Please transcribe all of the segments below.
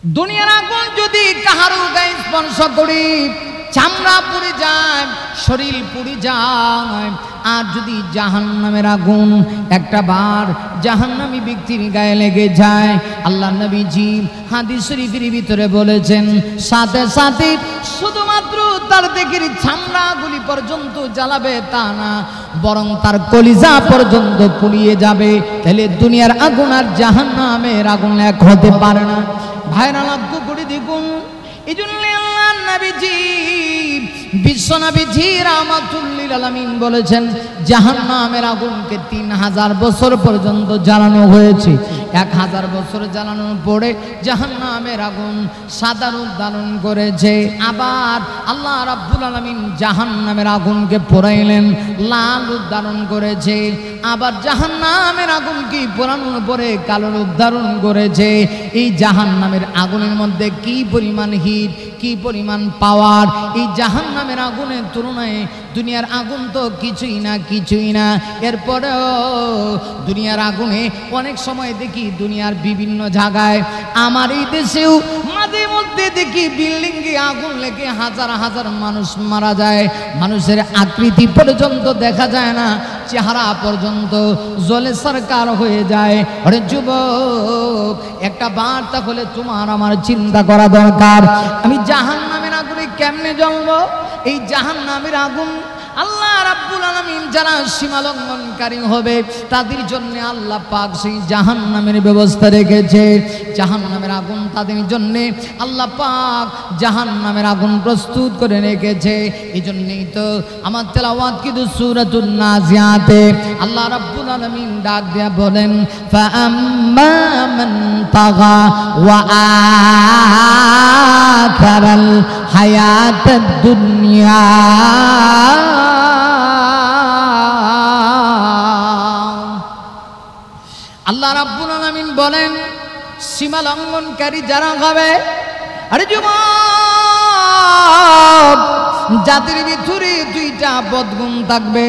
দুনিয়ার আগুন যদি কাহারো গায়ে স্পর্শ করি চামড়া পুড়ে যায়, শরীর পুড়ে যায়। আর যদি জাহান্নামের আগুন একটা বার জাহান্নামী ব্যক্তির গায়ে লেগে যায়, আল্লাহ নবীজি হাদিস শরীফের ভিতরে বলেছেন সাথে সাথে শুধুমাত্র তার দেহের চামড়াগুলি পর্যন্ত জ্বালাবে তা না, বরং তার কলিজা পর্যন্ত পুড়িয়ে যাবে। তাহলে দুনিয়ার আগুন আর জাহান্নামের আগুন এক হতে পারে না। ভাইরা লক্ষ্য করে দেখুন, এই জন্য আল্লাহ নবীজি বিশ্বনবীজি রাহমাতুল লিল আলামিন বলেছেন জাহান্নামের আগুনকে 3000 বছর পর্যন্ত জ্বালানো হয়েছে। 1000 বছর জ্বালানোর পরে জাহান্নামের আগুন সাদা রূপ ধারণ করেছে। আবার আল্লাহ রাব্বুল আলামিন জাহান্নামের আগুনকে পোড়াইলেন, লাল রূপ ধারণ করেছে। আবার জাহান্নামের আগুনকে পোড়ানোর পরে কালো রূপ ধারণ করেছে। এই জাহান্নামের আগুনের মধ্যে কি পরিমাণ হিট, কি পরিমাণ পাওয়ার! এই জাহান্নামের আগুনের তুলনায় দুনিয়ার আগুন তো কিছুই না, কিছুই না। এরপরেও দুনিয়ার আগুনে অনেক সময় দেখি দুনিয়ার বিভিন্ন জায়গায়, আমার এই দেশেও মাঝে মধ্যে দেখি বিল্ডিংয়ে আগুন লেগে হাজার হাজার মানুষ মারা যায়। মানুষের আকৃতি পর্যন্ত দেখা যায় না, চেহারা পর্যন্ত জলে সরকার হয়ে যায়। আরে যুবক, একটা বার্তা হলে তোমার আমার চিন্তা করা দরকার, আমি জাহান্নামের আগুনে কেমনে জ্বলবো? এই জাহান্নামের আগুন আল্লাহ রাব্বুল আলামিন যারা সীমা লঙ্ঘনকারী হবে তাদের জন্য আল্লাহ পাক সেই জাহান্নামের ব্যবস্থা রেখেছে। জাহান্নামের আগুন তাদের জন্য আল্লাহ পাক জাহান্নামের আগুন প্রস্তুত করে রেখেছে। এই জন্যই তো আমার তেলাওয়াত কিন্তু সূরাতুন নাজিয়াতে আল্লাহ রাব্বুল আলামিন ডাক দিয়া বলেন ফাআম্মা মান তাগা ওয়া আথারাল হায়াতাদ দুনিয়া। আল্লাহ রাব্বুল আলামিন বলেন সীমা লঙ্ঘনকারী যারা হবে, আরে যুবক, জাতির ভিতরে দুইটা বদগুণ থাকবে।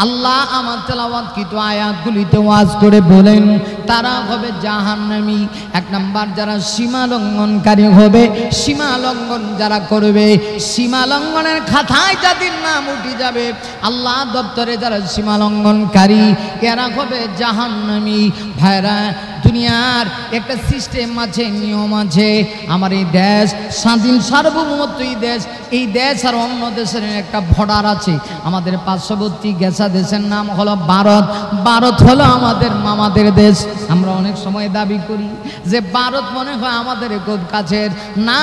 আল্লাহ আমার তেলাওয়াতকৃত আয়াতগুলিতে ওয়াজ করে বলেন তারা হবে জাহান্নামী। এক নাম্বার যারা সীমা লঙ্ঘনকারী হবে, সীমা লঙ্ঘন যারা করবে, সীমা লঙ্ঘনের খাতায় যাদের নাম উঠে যাবে আল্লাহ দপ্তরে, যারা সীমা লঙ্ঘনকারী এরা হবে জাহান্নামী। ভাইরা, দুনিয়ার একটা সিস্টেম আছে, নিয়ম আছে। আমার এই দেশ স্বাধীন সার্বভৌমত্ব এই দেশ আর অন্য দেশের একটা বর্ডার আছে। আমাদের পার্শ্ববর্তী গেসা দেশের নাম হলো ভারত। ভারত হলো আমাদের মামাদের দেশ। আমরা অনেক সময় দাবি করি যে ভারত মনে হয় আমাদের খুব কাছের। না,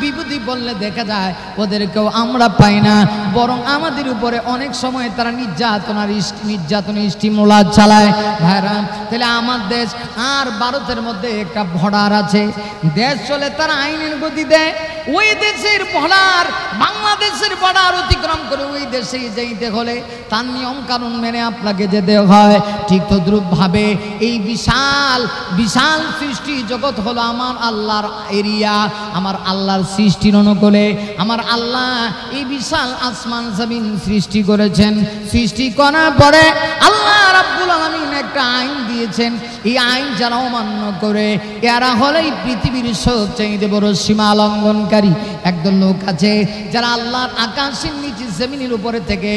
বিপদে বললে দেখা যায় ওদেরকেও আমরা পাই না, বরং আমাদের উপরে অনেক সময় তারা নির্যাতন স্টিমুলার চালায়। ভাইরা, তাহলে আমার দেশ আর ভারতের মধ্যে একটা বর্ডার আছে। দেশ চলে তারা আইনের গতি দেয়। ওই দেশের বর্ডার বাংলাদেশের বর্ডার অতিক্রম করে ওই দেশে যেতে হলে তার নিয়ম কানুন মেনে আপনাকে যেতে হয়। ঠিক তদ্রূপভাবে এই বিশাল বিশাল সৃষ্টি জগৎ হলো আমার আল্লাহর এরিয়া, আমার আল্লাহর সৃষ্টির অনুকূলে। আমার আল্লাহ এই বিশাল আসমান জমিন সৃষ্টি করেছেন। সৃষ্টি করার পরে আল্লাহ রাব্বুল আলামিন একটা আইন দিয়েছেন। এই আইন যারা অমান্য করে এরা হলো এই পৃথিবীর সবচেয়ে বড় সীমা লঙ্ঘনকারী। একদল লোক আছে যারা আল্লাহর আকাশের নিচে জমিনের উপরে থেকে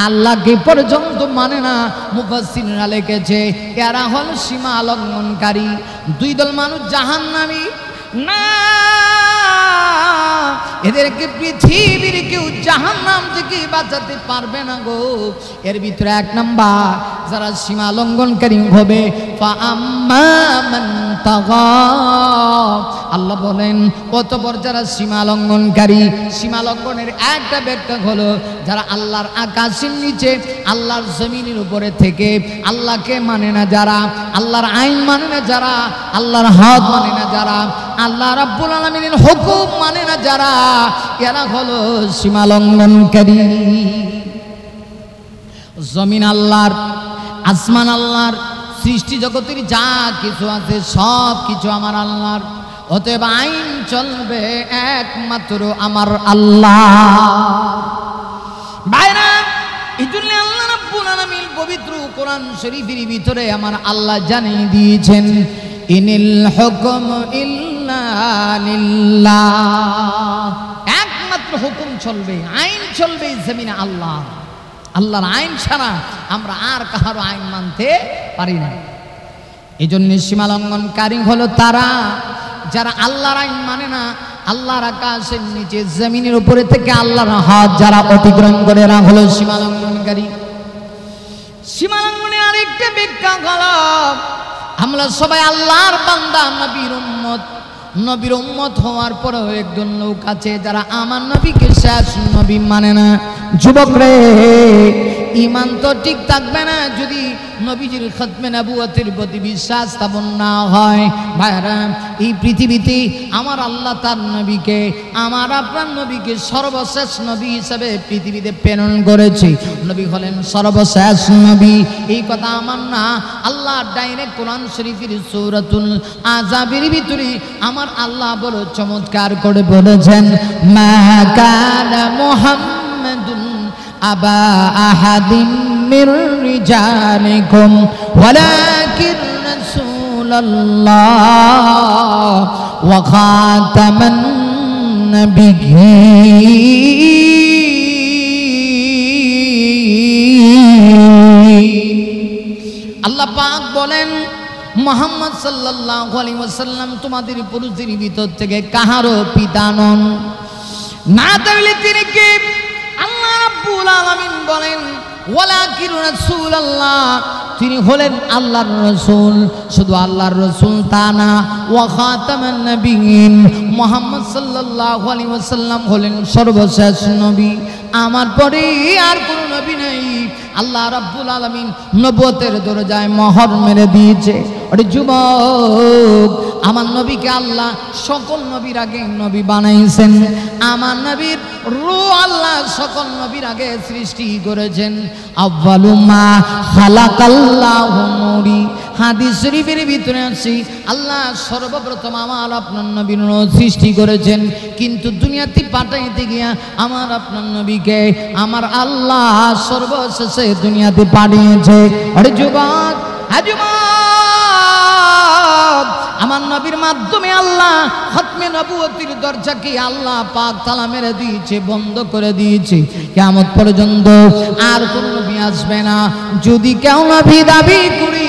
আল্লাহকে পর্যন্ত মানে না। মুফাসসিররা লিখেছে এরা হলো সীমা লঙ্ঘনকারী। দুই দল মানুষ জাহান্নামী না, এদেরকে পৃথিবীর কেউ জাহান্নাম থেকে বাঁচাতে পারবে না গো। এর ভিতরে এক নাম্বার যারা সীমা লঙ্ঘনকারী হবে, ফাআম্মা মান তাগা। আল্লাহ বলেন অতঃপর যারা সীমা লঙ্ঘনকারী, সীমা লঙ্ঘনের একটা ব্যাখ্যা হলো যারা আল্লাহর আকাশের নিচে আল্লাহর জমিনের উপরে থেকে আল্লাহকে মানে না যারা, আল্লাহর আইন মানে না যারা, আল্লাহর হদ মানে না যারা, আল্লাহ রাব্বুল আলামিনের হুকুম মানে না যারা, এরা হলো সীমা লঙ্ঘনকারী। জমিন আল্লাহর, আসমান আল্লাহর, সৃষ্টি জগতের যা কিছু আছে সব কিছু আমার আল্লাহর। অতএব আইন চলবে একমাত্র আমার আল্লাহ। ভাইরা, এই জন্য আল্লাহ রাব্বুল আলামিন পবিত্র কোরআন শরীফের ভিতরে আমার আল্লাহ জানিয়ে দিয়েছেন ইনিল হুকম ইল্লা ইল্লা লিল্লাহ। একমাত্র হুকুম চলবে, আইন চলবে জমিনে আল্লাহ। আল্লাহর আইন ছাড়া আমরা আর কাহারও আইন মানতে পারি না। এই জন্য সীমালঙ্ঘনকারী হলো তারা যারা আল্লাহর আইন মানে না। আল্লাহর আকাশের নিচে জমিনের উপরে থেকে আল্লাহর হাত যারা অতিক্রম করে এরা হলো সীমালঙ্ঘনকারী। সীমালঙ্ঘনের আরেকটা ব্যাখ্যা হলো আমরা সবাই আল্লাহর বান্দা, নবীর উম্মত। নবীর উম্মত হওয়ার পরেও একজন লোক আছে যারা আমার নবীকে শেষ নবী মানে না। যুবক রে, ঈমান তো ঠিক থাকবে না যদি নবীজির খতমে নবুয়তের প্রতি বিশ্বাস স্থাপন না হয়। ভাইরা, এই পৃথিবীতে আমার আল্লাহ তার নবীকে, আমার আপনার নবীকে সর্বশেষ নবী হিসেবে পৃথিবীতে প্রেরণ করেছে। নবী হলেন সর্বশেষ নবী, এই কথা আমার না। আল্লাহ ডাইরেক্ট কোরআন শরীফের সূরাতুল আযাবের ভিতরে আমার আল্লাহ বড় চমৎকার করে বলেছেন, মা কানা মুহাম্মাদুন আবা আহাদিন মির রিজালিকুম ওয়ালাকিন রাসূলুল্লাহ ওয়া খাতামান নাবিয়্যিন। আল্লাহ পাক বলেন, মুহাম্মদ সাল্লাল্লাহু আলাইহি ওয়াসাল্লাম তোমাদের পুরুষদের ভিতর থেকে কাহারও পিতা নন। না তাহলে তিনি কে? আল্লাহ রাব্বুল আলামিন বলেন, ওয়ালাকিন রাসূলুল্লাহ, তিনি হলেন আল্লাহর রাসূল। শুধু আল্লাহর রাসূল তা না, ওয়া খাতামান নাবিয়্যিন, মুহাম্মদ সাল্লাল্লাহু আলাইহি ওয়াসাল্লাম হলেন সর্বশেষ নবী। আমার পরে আর কোনো নবী নেই। আল্লাহ রাব্বুল আলামিন নবুয়তের দরজায় মোহর মেরে দিয়েছে। ওরে যুবক, আমার নবীকে আল্লাহ সকল নবীর আগে নবী বানাইছেন। আমার নবীর রূহ আল্লাহ সকল নবীর আগে সৃষ্টি করেছেন। আউয়ালু মা খালাকাল্লাহু নূরি, হাদিস শরীফের ভিতরে আছে আল্লাহ সর্বপ্রথম আমার আপনার নবীর সৃষ্টি করেছেন। কিন্তু দুনিয়াতে পাঠাইতে গিয়া আমার আপনার নবীকে আমার আল্লাহ সর্বশেষে দুনিয়াতে পাঠিয়েছে। আরে যুবক, আমার নবীর মাধ্যমে আল্লাহ খতমে নবুয়তের দরজাকে আল্লাহ পাক তালা মেরে দিয়েছে, বন্ধ করে দিয়েছে। কিয়ামত পর্যন্ত আর কোন নবী আসবে না। যদি কেউ নবী দাবি করি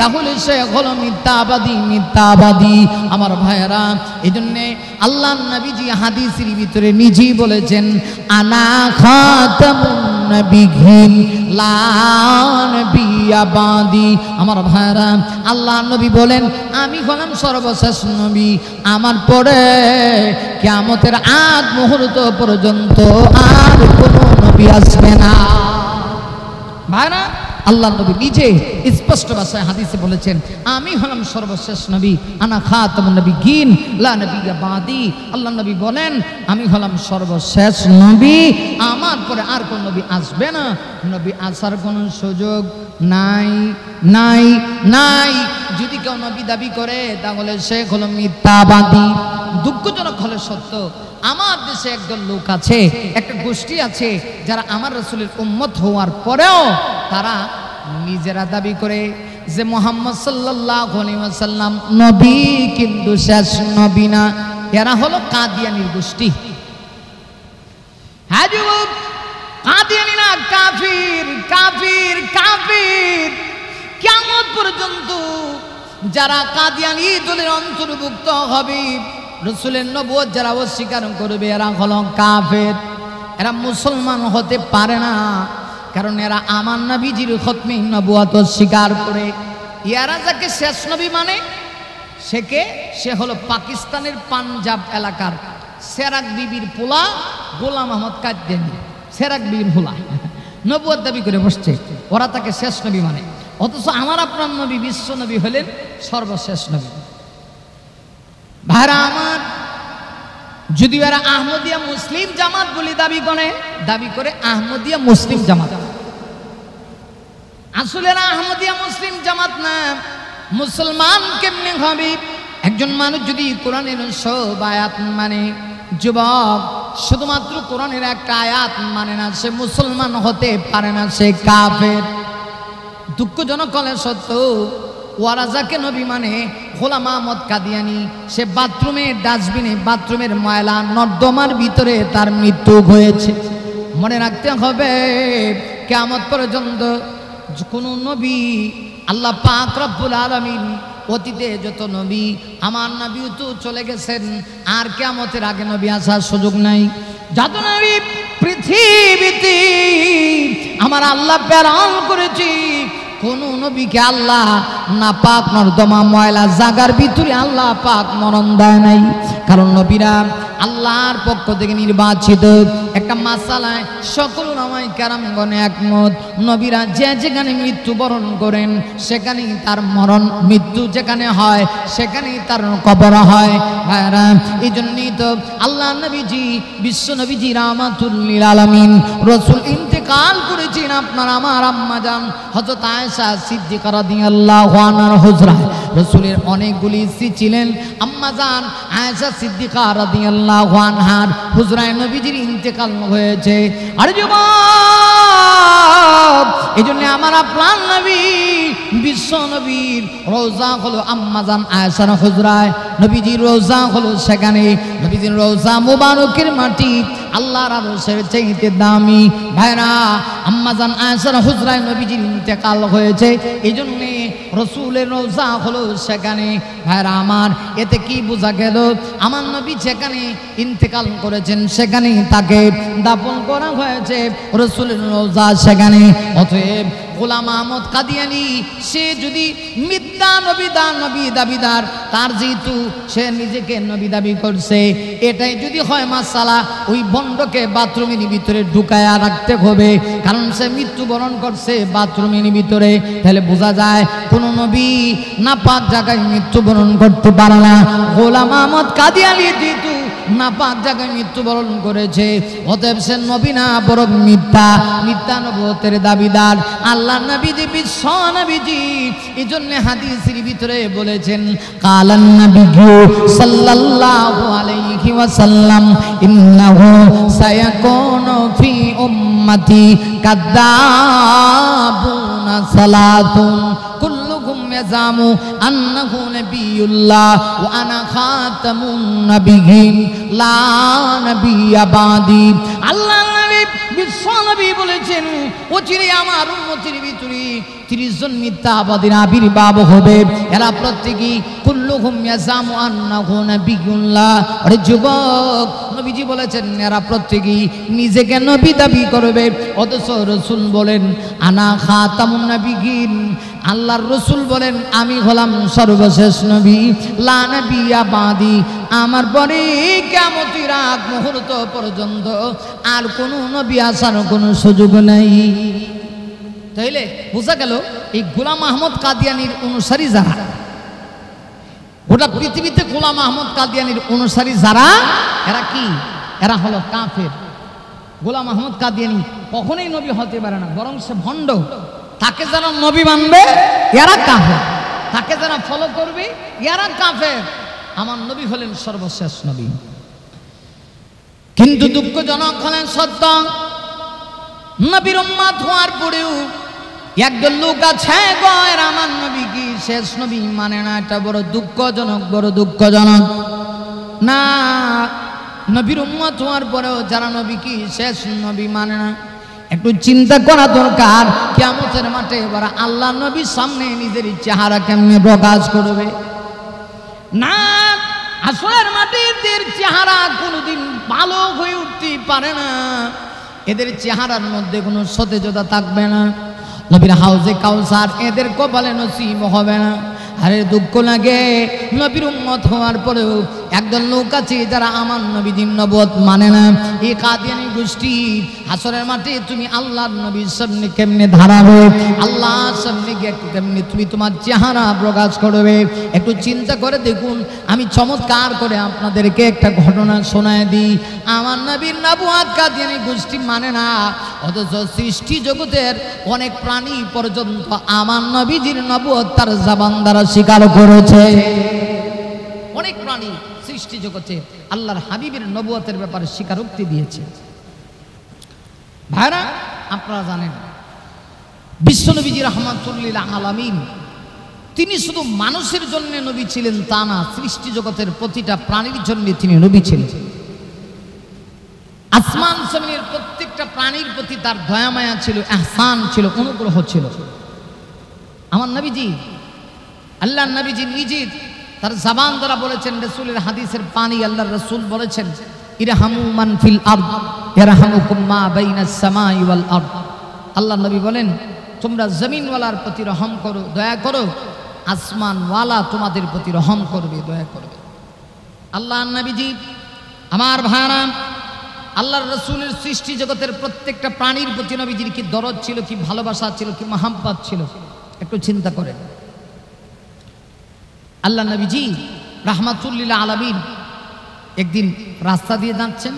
তাহলে সে হলো মিথ্যাবাদী, মিথ্যাবাদী। আমার ভাইয়েরা, এই জন্যে আল্লাহ নবীজি হাদিসের ভিতরে নিজেই বলেছেন, আনা খাতামুন নাবিয়্যিন লা নাবিয়্যা বাদি। আমার ভাইয়েরা, আল্লাহ নবী বলেন, আমি হলাম সর্বশেষ নবী, আমার পরে কিয়ামতের আগ মুহূর্ত পর্যন্ত আর কোনো নবী আসবে না। ভাইরা, আল্লাহ নবী নিজে স্পষ্ট ভাষায় হাদিসে বলেছেন, আমি হলাম সর্বশেষ নবী, আনা খাতামুন নাবিয়্যিন লা নাবিয়্যা বাদি। আল্লাহ নবী বলেন, আমি হলাম সর্বশেষ নবী, আমার পরে আর কোন নবী আসবে না। নবী আসার কোন সুযোগ নাই, নাই, নাই। যদি কেউ নবী দাবি করে তাহলে সে হলো মিথ্যাবাদী। দুঃখজনক হলে সত্য, আমার দেশে একদল লোক আছে, একটা গোষ্ঠী আছে যারা আমার রাসূলের উম্মত হওয়ার পরেও তারা নিজেরা দাবি করে যে মুহাম্মদ সাল্লাল্লাহু আলাইহি ওয়াসাল্লাম নবী কিন্তু শেষ নবী না। এরা হলো কাদিয়ানীর গোষ্ঠী। হ্যাঁ যুবক, কাদিয়ানীরা কাফির, কাফির, কাফির। কিয়ামত পর্যন্ত যারা কাদিয়ানী দলের অন্তর্ভুক্ত হবে, রাসূলের নবুয়ত যারা অস্বীকার করবে, এরা হলো কাফের। এরা মুসলমান হতে পারে না, কারণ এরা আমার নবীজির খতমে নবুয়ত অস্বীকার করে। এরা যাকে শেষ নবী মানে সে হলো পাকিস্তানের পাঞ্জাব এলাকার সেরাক বিবির পোলা গোলাম আহমদ কাদিয়ানী। সেরাক বিবির পোলা নবুয়ত দাবি করে বসছে, ওরা তাকে শেষ নবী মানে। অথচ আমার আপনার নবী বিশ্ব নবী হলেন সর্বশেষ নবী। ভাইরা আমার, যদি এরা আহমদিয়া মুসলিম জামাত বলে দাবি করে আহমদিয়া মুসলিম জামাত, আসলে এরা আহমদিয়া মুসলিম জামাত না। মুসলমান কেমনে হবে? একজন মানুষ যদি কোরআনের সব আয়াত মানে, যুবক শুধুমাত্র কোরআনের একটা আয়াত মানে না, সে মুসলমান হতে পারে না, সে কাফের। দুঃখজনক হলে সত্য, ওরা যাকে নবী মানে গোলাম আহমদ কাদিয়ানী সে বাথরুমের ডাস্টবিনে বাথরুমের ময়লা নর্দমার ভিতরে তার মৃত্যু হয়েছে। মনে রাখতে হবে কিয়ামত পর্যন্ত কোন নবী আল্লাহ পাক রব্বুল আলামিন অতীতে যত নবী আমার নবীও তো চলে গেছেন, আর কিয়ামতের আগে নবী আসার সুযোগ নাই। যত নবী পৃথিবীতে আমার আল্লাহ প্রেরণ করেছি, কোন নবীকে আল্লাহ না পাক নর্দমা ময়লা জাগার ভিতরে আল্লাহ পাক মরণ দেয় নাই। কারণ নবীরা আল্লাহর পক্ষ থেকে নির্বাচিত। একটা মাসালায় সকল উলামায়ে কেরামগণ একমত, নবীরা যে যেখানে মৃত্যুবরণ করেন সেখানেই তার মরণ, মৃত্যু যেখানে হয় সেখানেই তার কবর হয়। ভাইরা, এই জন্যই তো আল্লাহ নবীজি বিশ্ব নবীজি রাহমাতুল লিল আলামিন রাসূল ইন্তেকাল করেছেন আপনার আমার আম্মা জান হযরত আয়েশা সিদ্দিকা রাদিয়াল্লাহু আনহার হুজরায়। রাসূলের অনেকগুলি স্ত্রী ছিলেন, আম্মা জান আয়েশা সিদ্দিকা রাদিয়াল্লাহু আনহার হুজরায় নবীজির ইন্তেকাল হয়েছে। আরে যুবক, এই জন্য আমার আপনার নবী বিশ্ব নবীর রওজা হলো আম্মা জান আয়েশার হুজরায়, নবীজির রওজা হলো সেখানে। নবীজির রওজা মুবারকের মাটি আল্লাহর আরশের চাইতে দামি। ভাইরা, আম্মা জান আয়েশার হুজরায় নবীজির ইন্তেকাল হয়েছে, এই জন্যে রসুলের রওজা হলো সেখানে। ভাইরা আমার, এতে কি বোঝা গেল? আমার নবী যেখানে ইন্তেকাল করেছেন সেখানেই তাকে দাফন করা হয়েছে, রসুলের রওজা সেখানে। অতএব গোলাম আহমদ কাদিয়ানী সে যদি মিথ্যা নবী দাবিদার, তার যেহেতু সে নিজেকে নবী দাবি করছে, এটাই যদি হয় মাসালা, ওই বন্ডকে বাথরুমের ভিতরে ঢুকায়া রাখতে হবে, কারণ সে মৃত্যুবরণ করছে বাথরুমের ভিতরে। তাহলে বোঝা যায় কোন নবী নাপাক জায়গায় মৃত্যুবরণ করতে পারে না। গোলাম আহমদ কাদিয়ানী যেহেতু নাপাক জায়গায় মৃত্যুবরণ করেছে, অতএব সে নবী না, বরং মিথ্যা নবুয়তের দাবিদার আল্লাহ নবীজি বিশ্ব নবীজি। এই জন্য হাদিসের ভিতরে বলেছেন, কালান নবিয়্যু সাল্লাল্লাহু আলাইহি ওয়াসাল্লাম ইন্নাহু সায়াকুনু ফি উম্মতি কাযাবুনা সালাতুন কুল্লুকুম ইয়াজামু আন্নাহু নাবিয়ুল্লাহ ওয়া আনা খাতামুন নাবিয়্যিন লা নাবিয়্যা বাদি। আল্লাহ নবী বিশ্ব নবী বলেছেন, অচিরে আমার উম্মতের ভিতরে 30 জন মিথ্যাবাদীর আবির্ভাব হবে। এরা প্রত্যেকেই কুল্লুহুম ইয়াজামু আন্নাহু নাবিয়্যুল্লাহ। আরে যুবক, নবীজি বলেছেন এরা প্রত্যেকেই নিজেকে নবী দাবি করবে, অথচ রাসূল বলেন আনা খাতামুন নাবিয়্যিন, আল্লাহর রাসূল বলেন আমি হলাম সর্বশেষ নবী, লা নাবিয়্যা বাদি, আমার পরে কিয়ামতের আগ মুহূর্ত পর্যন্ত আর কোনো নবী আসার কোনো সুযোগ নাই। তাইলে বোঝা গেল এই গোলাম আহমদ কাদিয়ানীর অনুসারী যারা, গোটা পৃথিবীতে গোলাম আহমদ কাদিয়ানীর অনুসারী যারা, এরা কি? এরা হলো কাফের। গোলাম আহমদ কাদিয়ানী কখনোই নবী হতে পারে না, বরং সে ভণ্ড। তাকে যারা নবী মানবে এরা কাফের, তাকে যারা ফলো করবে এরা কাফের। আমার নবী হলেন সর্বশেষ নবী। কিন্তু দুঃখজনক হলেন সত্য, নবীর উম্মত হওয়ার পরেও একদল লোক আছে গো, এরা আমার নবী কি শেষ নবী মানে না। এটা বড় দুঃখজনক, বড় দুঃখজনক। না, নবীর উম্মত হওয়ার পরেও যারা নবী কি শেষ নবী মানে না, একটু চিন্তা করা দরকার। কিয়ামতের মাঠে এবার আল্লাহ নবীর সামনে নিজের চেহারা কেমনে প্রকাশ করবে? না, আসরের মাঠে এদের চেহারা কোনোদিন ভালো হয়ে উঠতে পারে না, এদের চেহারার মধ্যে কোনো সতেজতা থাকবে না। নবীর হাউজে কাউসার এদের কপালে নসিব হবে না। আরে দুঃখ লাগে, নবীর উম্মত হওয়ার পরেও একদল লোক আছে যারা আমার নবীর নবুয়ত মানে না। এই কাদিয়ানী গোষ্ঠী হাসরের মাঠে তুমি আল্লাহর নবীর সামনে কেমনে দাঁড়াবে, আল্লাহর সামনে গিয়ে কেমনে তুমি তোমার চেহারা প্রকাশ করবে? একটু চিন্তা করে দেখুন। আমি চমৎকার করে আপনাদেরকে একটা ঘটনা শোনায় দিই। আমার নবীর নবুয়ত কাদিয়ানী গোষ্ঠী মানে না, অথচ সৃষ্টি জগতের অনেক প্রাণী পর্যন্ত আমার নবীজির নবুয়ত তার জবান দ্বারা স্বীকার করেছে। অনেক প্রাণী সৃষ্টি জগতে আল্লাহর হাবিবের নবুয়তের ব্যাপারে স্বীকারোক্তি দিয়েছে। ভাইরা, আপনারা জানেন বিশ্বনবীজি রাহমাতুল লিল আলামিন তিনি শুধু মানুষের জন্য নবী ছিলেন তা না, সৃষ্টি জগতের প্রতিটা প্রাণীর জন্য তিনি নবী ছিলেন। আসমান জমিনের প্রত্যেকটা প্রাণীর প্রতি তার দয়া মায়া ছিল, ইহসান ছিল, অনুগ্রহ ছিল। আমার নবীজি, আল্লাহর নবীজি নিজে তার জবান দ্বারা বলেছেন, রাসূলের হাদিসের পানি আল্লাহর রাসূল বলেছেন, ইরহামু মান ফিল আরদ ইয়ারহামুকুম মা বাইনাস সামাই ওয়াল আরদ। আল্লাহর নবী বলেন, তোমরা জমিনওয়ালার প্রতি রহম করো, দয়া করো, আসমানওয়ালা তোমাদের প্রতি রহম করবে, দয়া করবে। আল্লাহর নবীজি, আমার ভাইরা, আল্লাহর রাসূলের সৃষ্টি জগতের প্রত্যেকটা প্রাণীর প্রতি নবীজির কি দরদ ছিল, কি ভালোবাসা ছিল, কি মহব্বত ছিল, একটু চিন্তা করেন। আল্লাহ নবীজি রাহমাতুল লিল আলামিন একদিন রাস্তা দিয়ে যাচ্ছেন,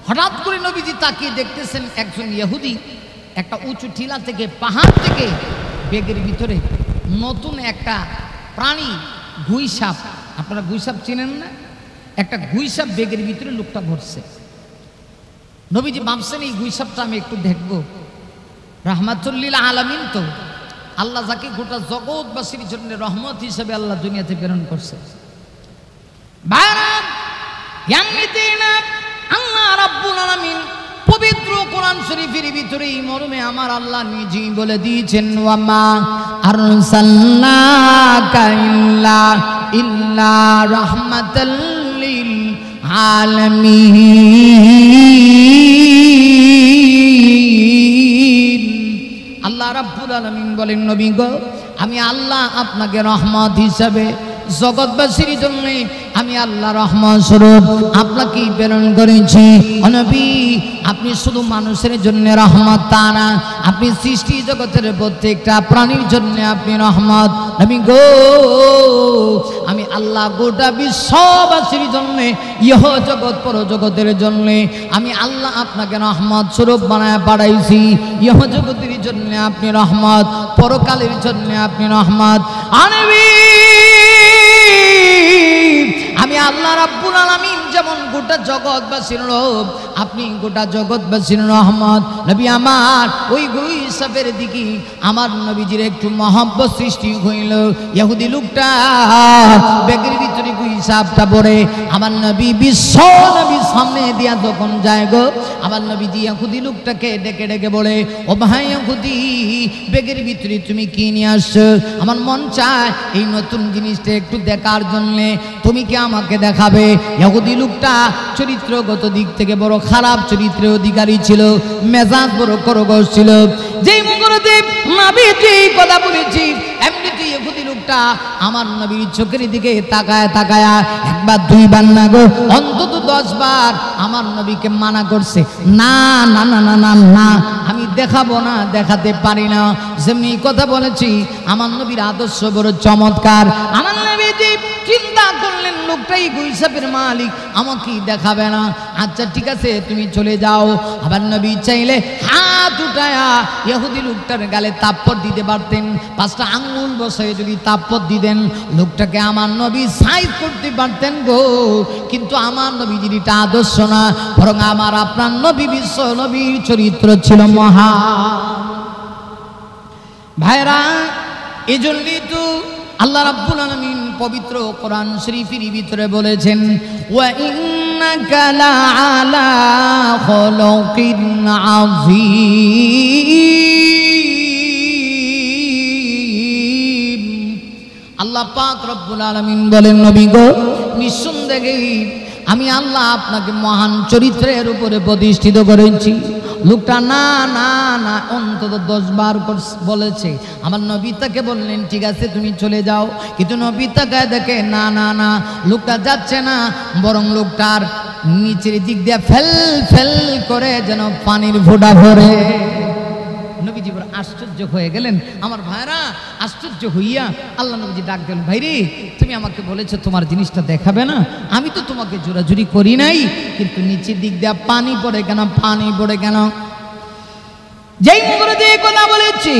হঠাৎ করে নবীজি তাকিয়ে দেখতেছেন একজন ইহুদি একটা উঁচু টিলা থেকে, পাহাড় থেকে ব্যাগের ভিতরে নতুন একটা প্রাণী গুইসাপ, আপনারা গুইসাপ চিনেন না, একটা গুইসাপ ব্যাগের ভিতরে লোকটা ভরছে। নবীজি ভাবছেন এই গুইসাপটা আমি একটু দেখব। রাহমাতুল লিল আলামিন তো আল্লাহ যাকে গোটা জগৎবাসীর জন্য রহমত হিসেবে আল্লাহ দুনিয়াতে প্রেরণ করছে। আল্লাহ রাব্বুল আলামিন পবিত্র কোরআন শরীফের ভিতরে এই মর্মে আমার আল্লাহ নিজেই বলে দিয়েছেন, ওয়ামা আরসালনাকা ইল্লা রাহমাতাল লিল আলামিন। আল্লাহ রাব্বুল আলামিন বলেন, নবী গো, আমি আল্লাহ আপনাকে রহমত হিসাবে জগৎবাসীর জন্য আমি আল্লাহ রহমত স্বরূপ আপনাকে প্রেরণ করেছি। ও নবী, আপনি শুধু মানুষের জন্য রহমত তা না, আপনি সৃষ্টি জগতের প্রত্যেকটা প্রাণীর জন্য আপনি রহমত। নবী গো, আমি আল্লাহ গোটা বিশ্ববাসীর জন্য, ইহ জগৎ পর জগতের জন্য আমি আল্লাহ আপনাকে রহমত স্বরূপ বানায় পাঠাইছি। ইহ জগতের জন্য আপনি রহমত, পরকালের জন্য আপনি রহমত। আমি আল্লাহ রাব্বুল আলামিন যেমন গোটা জগৎবাসীর রব, আপনি গোটা জগৎবাসীর রহমত। নবী আমার ওই গুইসাপের দিকে আমার নবীজির একটু মহব্বত সৃষ্টি হইল। ইহুদি লোকটা ব্যাগের ভিতরে গুইসাপটা পড়ে আমার নবী বিশ্ব নবীর সামনে দিয়া যখন যায় গো, আমার নবীজি ইহুদি লোকটাকে ডেকে ডেকে বলে, ও ভাই ইহুদি, ব্যাগের ভিতরে তুমি কি নিয়ে আসছো? আমার মন চায় এই নতুন জিনিসটা একটু দেখার জন্যে, তুমি কি আমাকে দেখাবে? ইহুদি লোকটা চরিত্রগত দিক থেকে বড় খারাপ চরিত্রের অধিকারী ছিল, মেজাজ বড় খরগোশ ছিল। যেই মুখরদেব নবীজি কথা বলেছি, এমনিতেই ইহুদি লোকটা আমার নবীর চোখের দিকে তাকায় তাকায় একবার দুইবার না গো, অন্তত 10 বার আমার নবীকে মানা করছে, না না না না না না, আমি দেখাবো না, দেখাতে পারি না। যেমনি কথা বলেছি, আমার নবীর আদর্শ বড় চমৎকার। আমার নবীজি চিন্তা করলেন, লোকটাই গুইসাপের মালিক, আমাকে দেখাবে না। আচ্ছা ঠিক আছে, তুমি চলে যাও। আবার নবী চাইলে হাত উঠায়া ইহুদি লোকটার গালে তাপ্পর দিতে পারতেন, 5টা আঙ্গুল বসে যদি তাপ্পর দিতেন, লোকটাকে আমার নবী সাইজ করতে পারতেন গো। কিন্তু আমার নবীজির এটা আদর্শ না, বরং আমার আপনার নবী বিশ্ব নবীর চরিত্র ছিল মহান। ভাইরা, এজন্যই তো আল্লাহ রাব্বুল আলামিন পবিত্র কোরআন শরীফের ভিতরে বলেছেন, ওয়া ইন্নাকা লাআলা খুলুকিন আযীম। আল্লাহ পাক রব্বুল আলামিন বলেন, নবী গো, নিঃসন্দেহে আমি আল্লাহ আপনাকে মহান চরিত্রের উপরে প্রতিষ্ঠিত করেছি। লোকটা না না না অন্তত 10 বার বলেছে। আমার নবী তাকে বললেন, ঠিক আছে তুমি চলে যাও। কিন্তু নবী তাকে দেখে না না না, লোকটা যাচ্ছে না, বরং লোকটার নিচের দিক দিয়ে ফেল ফেল করে যেন পানির ফোঁটা ভরে। নবীজি বড় আশ্চর্য হয়ে গেলেন। আমার ভাইরা, আশ্চর্য হইয়া আল্লাহ নবীজি ডাক দিলেন, ভাই রে, তুমি আমাকে বলেছো তোমার জিনিসটা দেখাবে না, আমি তো তোমাকে জোরাজুরি করি নাই, কিন্তু নিচের দিক দিয়ে পানি পড়ে কেন, পানি পড়ে কেন? যেই মুখে যে কথা বলেছি,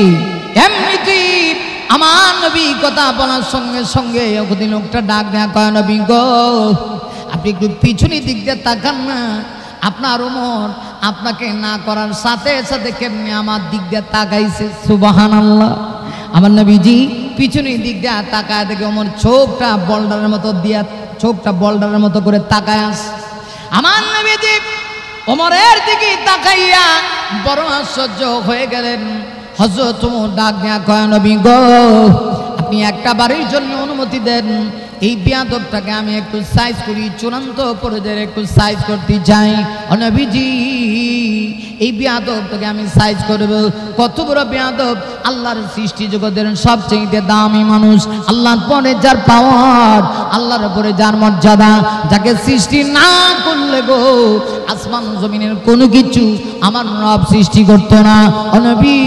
এমনিতেই আমার নবী কথা বলার সঙ্গে সঙ্গে ওদিন লোকটা ডাক দেয়া কয়, নবী গো, আপনি একটু পিছনের দিক দিয়ে তাকান না। আপনার ওমর আপনাকে না করার সাথে সাথে কেমনি আমার দিক দিয়ে তাকাইছে। সুবহানাল্লাহ। আমার নবীজি পিছনের দিক দিয়ে তাকায় দেখে ওমর চোখটা বল্ডারের মতো করে তাকায় আস। আমার নবীজি ওমরের দিকে তাকাইয়া বড় আশ্চর্য হয়ে গেলেন। হযরত ওমর ডাক দিয়া কয়, নবী গো, আপনি একটা বারের জন্য অনুমতি দেন, এই বিয়াদবটাকে আমি একটু সাইজ করি, চূড়ান্ত পর্যায়ে একটু সাইজ করতে চাই। ও নবীজি, এই বিয়াদবটাকে আমি সাইজ করব। কত বড় বিয়াদব! আল্লাহর সৃষ্টি জগতের সবচেয়ে দামি মানুষ, আল্লাহর পরে যার পাওয়ার, আল্লাহর পরে যার মর্যাদা, যাকে সৃষ্টি না করলে গো আসমান জমিনের কোনো কিছু আমার রব সৃষ্টি করতো না। ও নবী,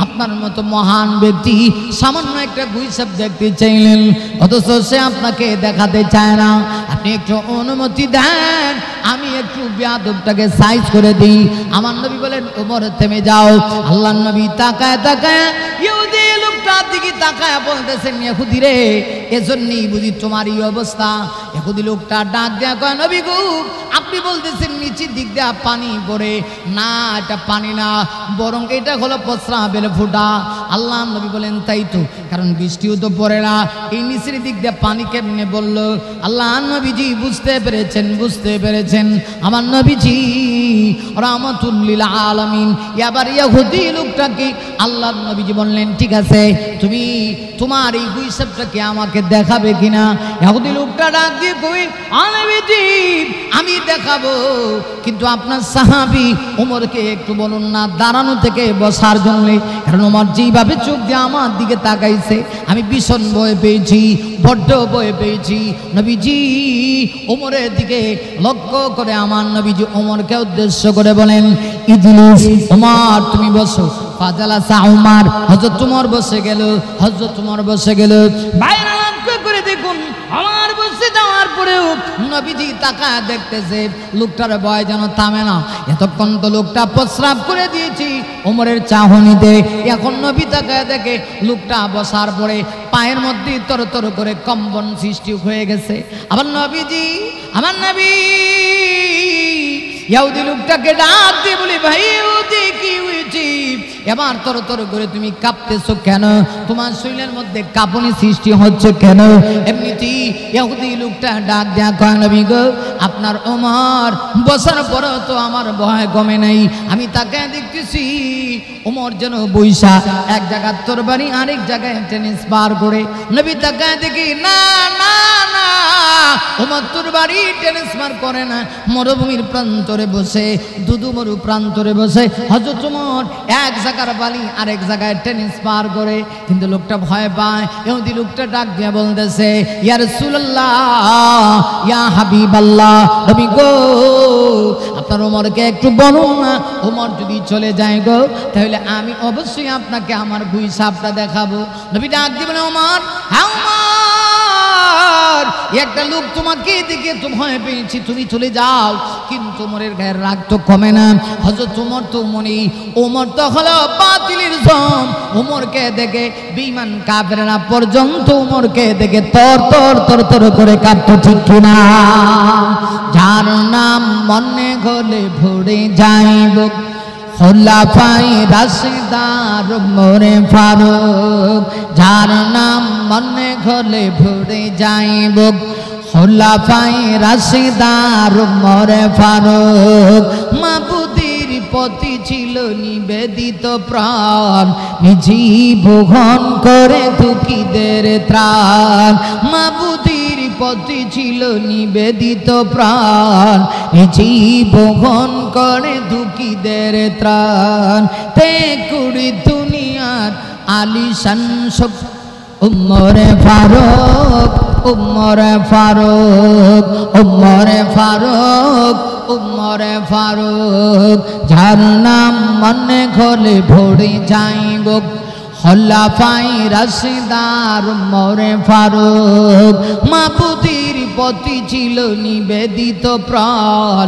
আপনার মতো মহান ব্যক্তি সামান্য একটা গুইসাব দেখতে চাইলেন, অথচ সে আপনাকে দেখাতে চায় না। আপনি একটু অনুমতি দেন, আমি একটু বিয়াদবটাকে সাইজ করে দিই। আমার নবী বলেন, ওমর থেমে যাও। আল্লাহর নবী তাকায় তাকায় ইহুদি লোকটার দিকে তাকায় বলতেছেন, ইহুদি রে, এজন্যই বুঝি তোমার এই অবস্থা। ইহুদি লোকটা ডাক দেয়া কয়, নবী গো, আপনি বলতেছেন নিচের দিক দিয়ে পানি পড়ে, না এটা পানি না, বরং এটা হলো প্রস্রাবের ফুটা। আল্লাহ নবী বলেন, তাই তো, কারণ বৃষ্টিও তো পড়ে না, এই নিচের দিক দিয়ে পানি কেমনে বলল? আল্লাহ নবীজি বুঝতে পেরেছেন। আমার নবীজি রাহমাতুল লিল আলামিন। এবার ইহুদি লোকটাকে আল্লাহ নবীজি বললেন, ঠিক আছে, তুমি তোমার এই গুইসাবটাকে আমাকে দেখাবে কিনা? ইহুদি লোকটা ডাক দিয়ে কই, নবীজি আমি দেখাবো, কিন্তু আপনার সাহাবী ওমরকে একটু বলুন না দাঁড়ানো থেকে বসার জন্য, কারণ ওমর যেইভাবে চোখ দিয়ে আমার দিকে তাকাইছে আমি ভীষণ ভয় পেয়েছি, বড্ড ভয় পেয়েছি। নবীজি ওমরের দিকে লক্ষ্য করে আমার নবীজি ওমরকে উদ্দেশ্য করে বলেন, ইজলিস, ওমর তুমি বসো। ফাজালাসা ওমর, হযরত ওমর বসে গেল। বাইরে লক্ষ্য করে দেখুন, আমার বসে যাওয়ার পরেও নবীজি তাকায় দেখতেছে, লোকটার ভয় যেন থামে না। এতক্ষণ তো লোকটা প্রস্রাব করে দিয়েছি ওমরের চাহনিতে, এখন নবী তাকায় দেখে লোকটা বসার পরে পায়ের মধ্যে তরতর করে কম্পন সৃষ্টি হয়ে গেছে। আমার নবী ইহুদি লোকটাকে ডাক দিয়ে বলি, ভাই ইহুদি কি হয়েছে? এবার তরতর করে তুমি কাঁপতেছো কেন? তোমার শরীরের মধ্যে কাঁপুনি সৃষ্টি হচ্ছে কেন? এমনিতেই ইহুদি লোকটা ডাক দেয়া কয়, নবী গো, আপনার ওমর বসার পরও তো আমার ভয় কমে নাই। আমি তাকে দেখতেছি ওমর যেন বৈশা এক জায়গার তরবারি আরেক জায়গায় ট্রান্সফার করে। নবী তাকায় দেখি, না না না, ওমর তরবারি ট্রান্সফার করে না, মরুভূমির প্রান্তরে বসে, দুদু মরু প্রান্তরে বসে হযরত ওমর এক জায়গার বালি আরেক জায়গায় ট্রান্সফার করে। কিন্তু লোকটা ভয় পায়। ইহুদি লোকটা ডাক দিয়ে বলতেছে, ইয়া রাসূলুল্লাহ, ইয়া হাবিবাল্লাহ, নবী গো, আপনার ওমরকে একটু বলুন না, ওমর যদি চলে যায় গো, তাহলে আমি অবশ্যই আপনাকে আমার গুইসাবটা দেখাবো। নবী ডাক দিবেন, ওমর, হ্যাঁ ওমর, একটা লোক তোমাকে দেখে তো ভয় পেয়েছি, তুমি চলে যাও। কিন্তু ওমরের গায়ের রাগ তো কমে না। হযরত ওমর তো ওমর তো হলো বাতিলের জম। ওমরকে দেখে বেঈমান কাফেররা পর্যন্ত ওমরকে দেখে তর করে কাঁপতো, ঠিক কিনা? যার নাম মনে হলে ভরে যাইব খোলাফায়ে রাশিদার ওমরে ফারুক। যার নাম মনে হলে ভরে যাইব খোলাফায়ে রাশিদার ওমরে ফারুক। মাবুদের প্রতি ছিল নিবেদিত প্রাণ, জীব গ্রহণ করে দুঃখীদের ত্রাণ। মাবুদের প্রতি ছিল নিবেদিত প্রাণ, জীব গ্রহণ করে দুঃখীদের ত্রাণ। তে কুড়ি দুনিয়ার আলিশান সব উমরে ফারুক, উমরে ফারুক, উমরে ফারুক, উমরে ফারুক। যার নাম মনে হলে ভরে যাইব খোলাফায়ে রাশিদার ওমরে ফারুক। মাবুদের প্রতি ছিল নিবেদিত প্রাণ,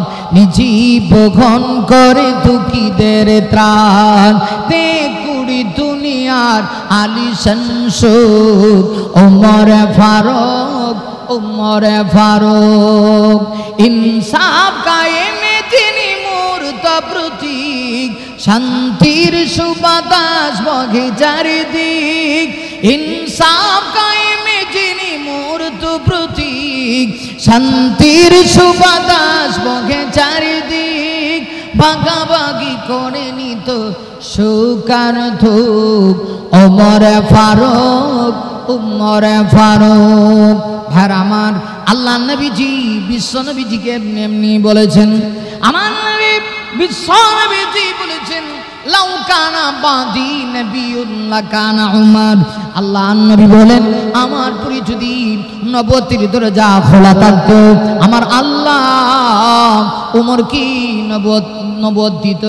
জীব গ্রহণ করে দুঃখীদের ত্রাণ। তে কুড়ি দুনিয়ার আলিশান সুখ ওমরে ফারুক, ওমরে ফারুক। ইনসাফ কায়েমে তিনি মূর্ত প্রতীক, শান্তির সুবাতাস বহে চারিদিক। ইনসাফ কায়েমে যিনি মূর্ত প্রতীক, শান্তির সুবাতাস বহে চারিদিক, ভাগাভাগি করে নিত সুকার ধূপ, ওমরে ফারুক উমরে ফারুক। ভাই আমার, আল্লাহ নবীজি বিশ্ব নবীজিকে এমনি এমনি বলেছেন, আমার নবী বিশ্ব নবীজি বলেছেন লাউ কানা বাদি নবিয়্যুন লাকানা উমর। আল্লাহ নবী বলেন আমার পরে যদি নবুয়তের দরজা খোলা থাকতো, আমার আল্লাহ উমর কি নবুয়ত দিত,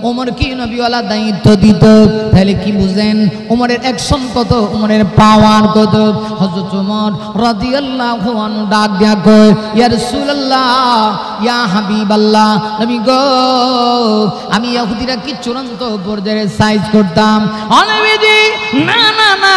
উমর কি নবীওয়ালা দায়িত্ব দিত। তাহলে কি বুঝেন উমরের অ্যাকশন কত, উমরের পাওয়ার কত। হযরত উমর রাদিয়াল্লাহু আনহু ডাক দিয়া কয়, ইয়া রাসূলুল্লাহ, ইয়া হাবিবাল্লাহ, নবী গো, আমি ইহুদিরা কি চূড়ান্ত পর্যায়ে সাইজ করতাম। নবীজি না না না,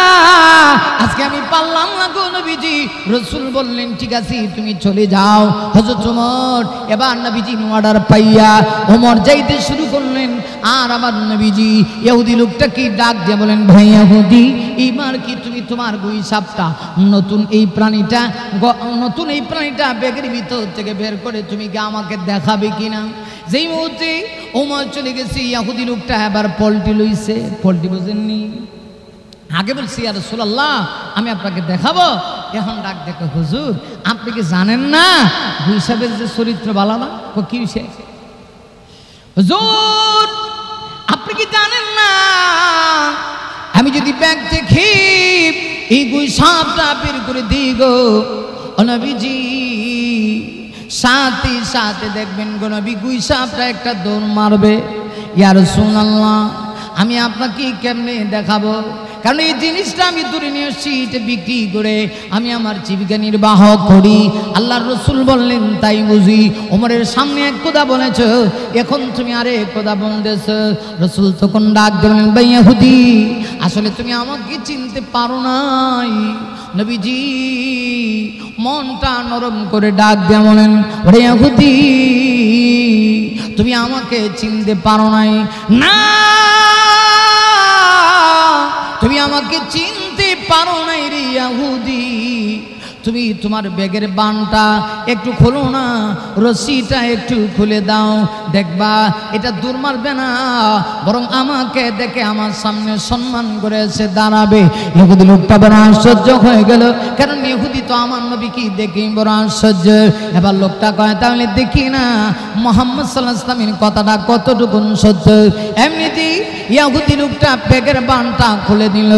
আজকে আমি পারলাম না গো নবীজি। রাসূল বললেন ঠিক আছে তুমি চলে যাও। হযরত ওমর এবার নবীজি অর্ডার পাইয়া ওমর যাইতে শুরু করলেন। আর আমার নবীজি ইহুদি লোকটা কি ডাক দিয়ে বলেন, ভাই ইহুদি, এইবার কি তুমি তোমার গুই সাপটা নতুন এই প্রাণীটা ব্যাগের ভিতর থেকে বের করে তুমি কি আমাকে দেখাবে কিনা। যেই মুহূর্তে ওমর চলে গেছে, ইহুদি লোকটা এবার পল্টি লইছে। পল্টি বুঝেননি, আগে বলছি ইয়া রাসূলুল্লাহ আমি আপনাকে দেখাবো, এখন ডাক দেখো হুজুর আপনি কি জানেন না গুই সাপের যে চরিত্র ভালো না। কি বিষয় হুজুর আপনি কি জানেন না, আমি যদি ব্যাগ থেকে এই গুই সাপটা বের করে দিই গো নবীজি, সাথে সাথে দেখবেন গো নবী গুই সাপটা একটা দৌড় মারবে। ইয়া রাসূলুল্লাহ আমি আপনাকে কেমনে দেখাবো, কারণ এই জিনিসটা আমি দূরে নিয়ে এসেছি, এটা বিক্রি করে আমি আমার জীবিকা নির্বাহ করি। আল্লাহর রাসূল বললেন তাই বুঝি। ওমরের সামনে এক কথা বলেছ, এখন তুমি আরেক কথা বলতেছ। রাসূল তখন ডাক দিলেন, ভাই ইহুদি আসলে তুমি আমাকে চিনতে পারো নাই। নবীজি মনটা নরম করে ডাক দিয়ে বলেন, ওরে ইহুদি তুমি আমাকে চিনতে পারো নাই। না তুমি আমাকে চিনতে পারো নাই রে ইহুদি, তুমি তোমার ব্যাগের বানটা একটু খোলো না, রশিটা একটু খুলে দাও, দেখবা এটা দূর মারবে না, বরং আমাকে দেখে আমার সামনে সম্মান করে এসে দাঁড়াবে। ইহুদি লোকটা বড় আশ্চর্য হয়ে গেল, কারণ ইহুদি তো আমার নবীকে দেখে বড় আশ্চর্য। এবার লোকটা কয় তাহলে দেখি না মুহাম্মদ সাল্লাল্লাহু আলাইহি ওয়াসাল্লামের কথাটা কতটুকু সত্য। এমনিতেই ইহুদি লোকটা ব্যাগের বানটা খুলে দিল,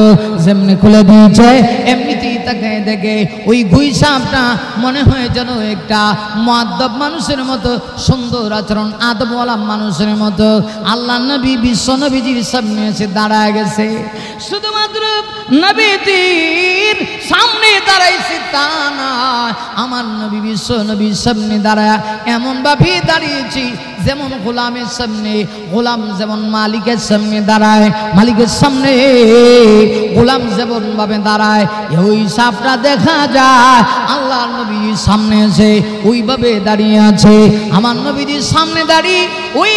যেমনি খুলে দিয়েছে এমনিতেই তাকে দেখে ওই গুই সাপটা মনে হয় যেন একটা মুআদ্দাব মানুষের মতো, সুন্দর আচরণ আদবওয়ালা মানুষের মতো আল্লাহ নবী বিশ্ব নবীজির সামনে এসে দাঁড়ায় গেছে। শুধুমাত্র নবীজির সামনে দাঁড়াইছে তা না, আমার নবী বিশ্ব নবীর সামনে দাঁড়ায় এমন ভাবে দাঁড়িয়েছি যেমন গোলামের সামনে, গোলাম যেমন মালিকের সামনে দাঁড়ায়, মালিকের সামনে গোলাম যেমন ভাবে দাঁড়ায়, ওই সাপটা দেখা যায় আল্লাহর নবীর সামনে এসে ওইভাবে দাঁড়িয়ে আছে। আমার নবীজির সামনে দাঁড়িয়ে ওই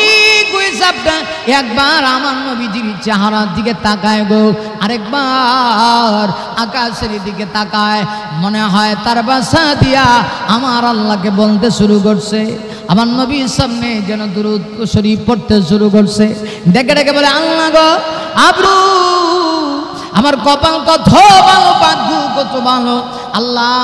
গুই সাপটা একবার আমার নবীজির চেহারার দিকে তাকায় গো, আরেকবার আকাশের দিকে তাকায়, মনে হয় তার ভাষা দিয়া আমার আল্লাহকে বলতে শুরু করছে। আমার নবীর সামনে যেন দুরূদ শরীফ পড়তে শুরু করছে। ডেকে ডেকে বলে, আল্লাহ গো আব্রু, আমার কপাল কত ভালো, ভাগ্য কত ভালো, আল্লাহ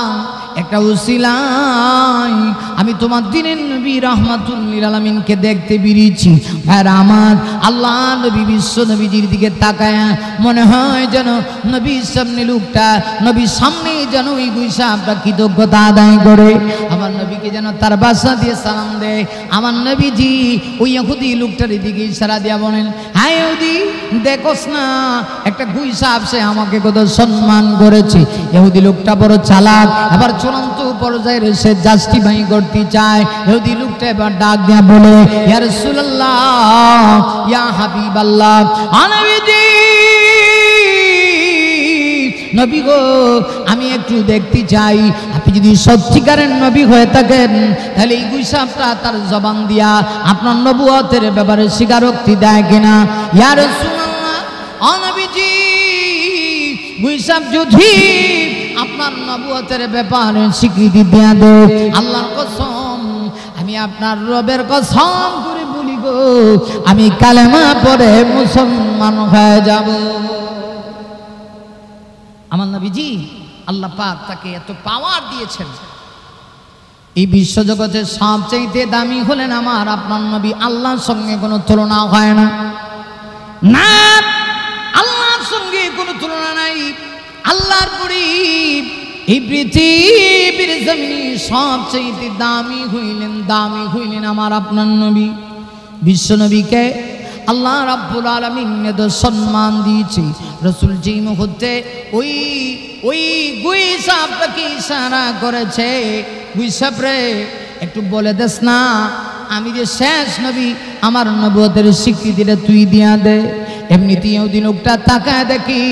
একটা উসিলায় আমি তোমার দিনের নবী রাহমাতুল লিল আলামিনকে দেখতে বেরিয়েছি। ভাইরা আমার, আল্লাহ নবী বিশ্ব নবীজির দিকে তাকায় মনে হয় যেন নবীর সামনে লোকটা, নবীর সামনে যেন ওই গুই সাপটা কৃতজ্ঞতা আদায় করে আমার নবীকে যেন তার বাসা দিয়ে সালাম দেয়। আমার নবীজি ওই ইহুদি লোকটার দিকে ইশারা দিয়া বলেন, হ্যাঁ ইহুদি দেখোস না একটা গুই সাপ, সে আমাকে কত সম্মান করেছে। ইহুদি লোকটা বড় চালাক, এবার চূড়ান্ত পর্যায়ে সে জাস্টিফাই করতে চায়। ইহুদি লোকটা এবার ডাক দিয়া বলে, ইয়া রাসূলুল্লাহ, ইয়া হাবিবাল্লাহ, নবীজি নবী গো আমি একটু দেখতে চাই, আপনি যদি সত্যিকারের নবী হয়ে থাকেন তাহলে এই গুই সাপটা তার জবান দিয়া আপনার নবুয়তের ব্যাপারে স্বীকারোক্তি দেয় কিনা। ইয়া রাসূলুল্লাহ, নবীজি গুইসাব যদি আপনার নবুয়তের ব্যাপারে স্বীকৃতি দেয়া দে, আল্লাহর কসম আমি আপনার রবের কসম করে বলি গো, আমি কালেমা পড়ে মুসলমান হয়ে যাব। আমার নবীজি আল্লাহ পাক তাকে এত পাওয়ার দিয়েছেন। এই বিশ্বজগতের সবচেয়ে দামি হলেন আমার আপনার নবী। আল্লাহর সঙ্গে কোনো তুলনা হয় না, না আল্লাহর সঙ্গে কোনো তুলনা নাই। আল্লাহর পরে এই পৃথিবীর জমিনে সবচেয়ে দামি হইলেন আমার আপনার নবী। বিশ্ব নবীকে আল্লাহ রাব্বুল আলামিন এত সম্মান দিয়েছে। রাসূল যেই মুহূর্তে ওই গুইসাবটাকে ইশারা করেছে, গুইসাব রে একটু বলে দেস না আমি যে শেষ নবী, আমার নবুয়তের স্বীকৃতিটা তুই দিয়া দে। এমনিতেই ওই লোকটা তাকায় দেখি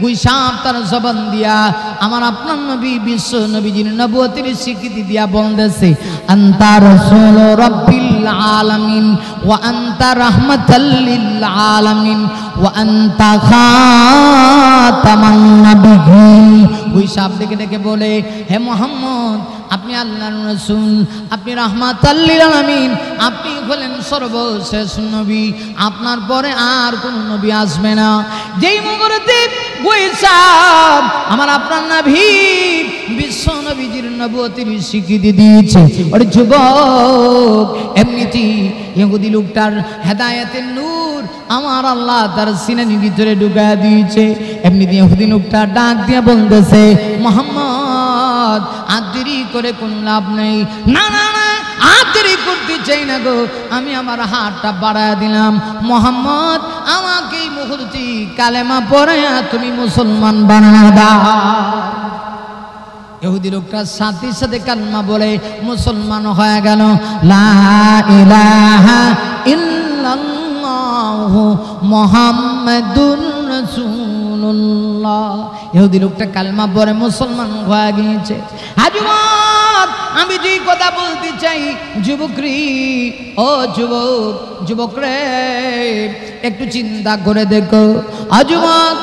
গুইসাব তার জবান দিয়া আমার আপনার নবী বিশ্ব নবীজির নবুয়তের স্বীকৃতি দিয়া বলতেছে, আনতা রাসূল রাব্বিল আলামিন ওয়া আনতা রাহমাতাল লিল আলামিন ওয়া আনতা খাতামান নাবিয়্যিন। গুইসাব ডেকে ডেকে বলে, হে মুহাম্মদ আপনি আল্লাহর রাসূল, আপনি রাহমাতাল লিল আলামিন, আপনি হলেন সর্বশেষ নবী, আপনার পরে আর কোন নবী আসবে না। যেই মুহূর্তে গুইসাব আমার আপনার নবী বিশ্ব নবীজির নবুয়তের স্বীকৃতি দিয়েছে, ওরে যুবক এমনিতেই ইহুদি লোকটার হেদায়েতের নূর আমার আল্লাহ তার সিনার ভিতরে ঢুকা দিয়েছে। এমনিতে ইহুদি লোকটা ডাক দিয়ে বলতেছে, মুহাম্মদ আর দেরি করে কোন লাভ নেই, না না না আর দেরি করতে চাই না গো, আমি আমার হাতটা বাড়ায় দিলাম, মুহাম্মদ আমাকে এই মুহূর্তে কালেমা পড়ায়া তুমি মুসলমান বানায়া দাও। ইহুদি লোকটা সাথে সাথে কালেমা বলে মুসলমান হয়ে গেল। লা ইলাহা ইল্লাল্লাহু মুহাম্মাদুর রাসূলুল্লাহ। ইহুদি লোকটা কালেমা পড়ে মুসলমান হয়ে গিয়েছে। যুবক আমি যে কথা বলতে চাই, যুবকরি ও যুবক রে একটু চিন্তা করে দেখো। যুবক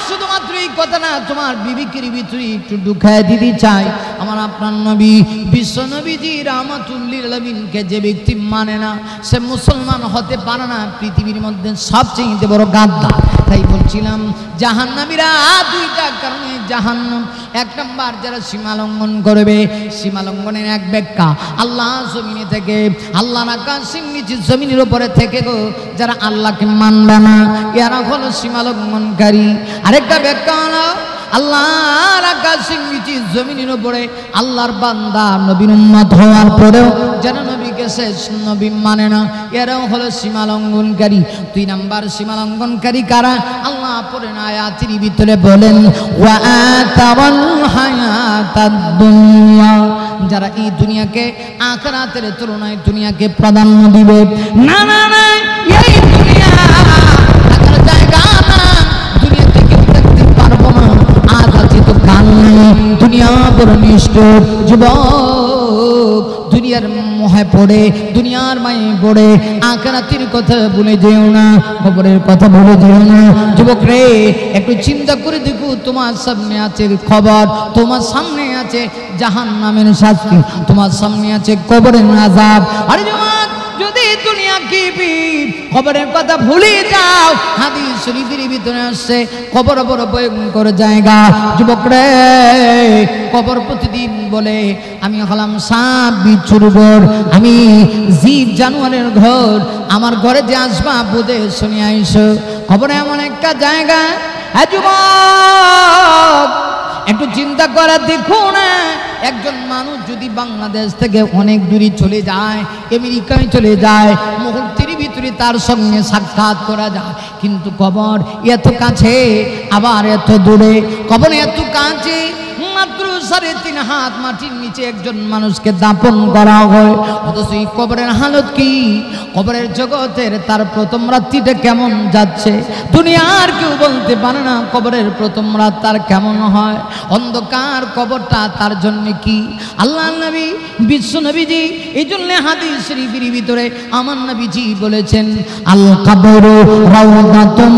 শুধুমাত্র এই কথা না, তোমার বিবেকের ভিতরে একটু ঢুকায় দিতে চাই। আমার আপনার নবী বিশ্ব নবীজি রাহমাতুল লিল আলামিনকে যে ব্যক্তি মানে না, সে মুসলমান হতে পারে না। পৃথিবীর মধ্যে সবচেয়ে বড় গাদ্দার। তাই বলছিলাম জাহান্নামীরা দুইটা কারণে জাহান্নাম। এক নাম্বার যারা সীমা লঙ্ঘন করবে, সীমা লঙ্ঘনের এক ব্যাখ্যা আল্লাহ জমিনে থেকে, আল্লাহর আকাশের নিচে জমিনের উপরে থেকে গো যারা আল্লাহকে মানবে না, এরা হলো সীমা লঙ্ঘনকারী। আরেকটা ব্যাখ্যা হলো আল্লাহর আকাশের নিচে জমিনের উপরে আল্লাহর বান্দা নবীর উম্মত হওয়ার পরেও যারা নবীকে শেষ নবী মানে না, এরাও হলো সীমা লঙ্ঘনকারী। 2 নাম্বার সীমা লঙ্ঘনকারী কারা? আল্লাহ পড়েন আয়াতের ভিতরে বলেন, ওয়া আতারাল হায়াতাদ দুনিয়া, যারা এই দুনিয়াকে আখিরাতের তুলনায় দুনিয়াকে প্রাধান্য দিবে। না না না, এই দুনিয়া থাকার জায়গা না, দুনিয়া থেকে দেখতে পারবো না, আজ আছে তো কাল নেই, দুনিয়া বড় নিষ্ঠুর। যুবক দুনিয়ার মোহে পড়ে, দুনিয়ার মায়ে পড়ে আখিরাতের কথা ভুলে যেও না, কবরের কথা ভুলে যেও না। যুবক রে একটু চিন্তা করে দেখো, তোমার সামনে আছে খবর, তোমার সামনে আছে জাহান্নামের শাস্তি, তোমার সামনে আছে কবরের আযাব। আরে যুবক যদি দুনিয়া কি কবরের কথা ভুলে যাও, হাদিস শরীফের ভিতরে আসছে কবর বড় ভয়ঙ্কর জায়গা। যুবক রে কবর প্রতিদিন বলে আমি হলাম সাপ বিচ্ছুর ঘর, আমি জীব জানোয়ারের ঘর, আমার ঘরে যে আসবা বুঝে শুনে আইসো। কবর এমন একটা জায়গা। যুবক একটু চিন্তা করে দেখো না, একজন মানুষ যদি বাংলাদেশ থেকে অনেক দূরে চলে যায়, আমেরিকায় চলে যায়, মুহূর্তের ভিতরে তার সঙ্গে সাক্ষাৎ করা যায়, কিন্তু কবর এত কাছে আবার এত দূরে। কবর এত কাছে, মাত্র 3.5 হাত মাটির নিচে একজন মানুষকে দাপন করা হয়, অথচ এই কবরের হালত কি? কবরের জগতের তার প্রথম রাত্রিটা কেমন যাচ্ছে দুনিয়ার কেউ বলতে পারে না। কবরের প্রথম রাত তার কেমন হয়, অন্ধকার কবরটা তার জন্য কি? আল্লাহ নবী বিশ্ব নবীজি এই জন্য হাদিস শরীফের ভিতরে আমার নবীজি বলেছেন, আল কবরু রাউদাতুম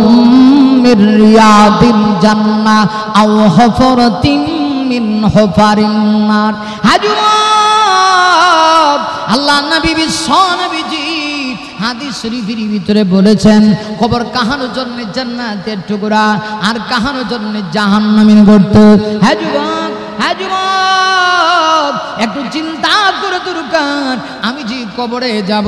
মির রিয়াদিল জান্নাহ আও হুফরাতিন মিন হুফারিন নার। হাজুয়াব আল্লাহ নবী বিশ্ব নবীজি হাদিস শরীফের ভিতরে বলেছেন, কবর কাহানোর জন্য জান্নাতের টুকরা আর কাহানোর জন্য জাহান্নামের গর্ত। হ্যাঁ যুবক, হ্যাঁ যুবক, একটু চিন্তা করে দরকার, আমি যে কবরে যাব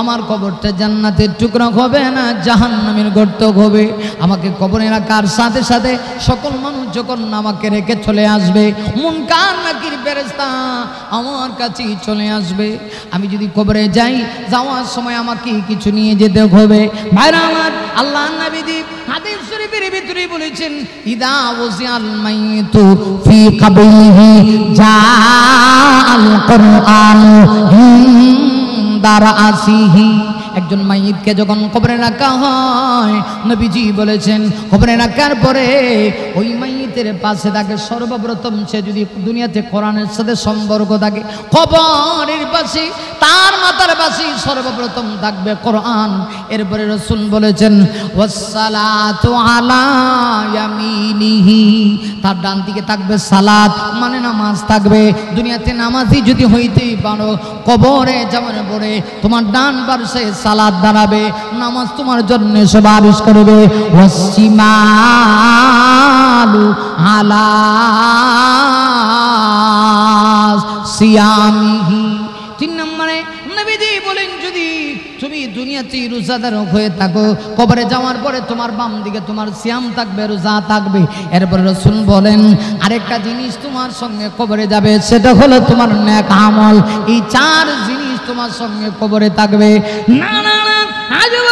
আমার কবরটা জান্নাতের টুকরা হবে না জাহান্নামের গর্ত হবে। আমাকে কবরে রাখার সাথে সাথে সকল মানুষ যখন আমাকে রেখে চলে আসবে, মুনকার নাকির ফেরেশতা আমার কাছেই চলে আসবে। আমি যদি কবরে যাই, যাওয়ার সময় আমাকে কিছু নিয়ে যেতে হবে। ভাইরা আমার, আল্লাহ নবী হাদিস শরীফের ভিতরে বলেছেন, ইদা ওয়াজিআল মাইতু ফি কবরিহি জাআল কুরআন ইনদা রাসিহি। একজন মাইতকে যখন কবরে রাখা হয়, নবীজি বলেছেন কবরে রাখার পরে ওই মাইতের পাশে থাকে সর্বপ্রথম, সে যদি দুনিয়াতে কোরআনের সাথে সম্পর্ক থাকে, কবরের পাশে তার মাথার পাশে সর্বপ্রথম থাকবে কোরআন। এরপরে রাসূল বলেছেন ওয়াসসালাতু আলা ইয়ামিনিহি, তার ডান দিকে থাকবে সালাত, মানে নামাজ থাকবে। দুনিয়াতে নামাজি যদি হইতেই পারো, কবরে যাওয়ার পরে তোমার ডান পাশে সালাত দাঁড়াবে, নামাজ তোমার জন্য সুপারিশ করবে। ওয়াসিমালু আলা সিয়ামিহি। 3 নম্বরে নবীজি বলেন, যদি তুমি দুনিয়াতে রোজাদার হয়ে থাকো, কবরে যাওয়ার পরে তোমার বাম দিকে তোমার সিয়াম থাকবে, রোজা থাকবে। এরপরে রাসূল বলেন আরেকটা জিনিস তোমার সঙ্গে কবরে যাবে, সেটা হলো তোমার নেক আমল। এই 4 জিনিস তোমার সঙ্গে কবরে থাকবে। না না না, আজব,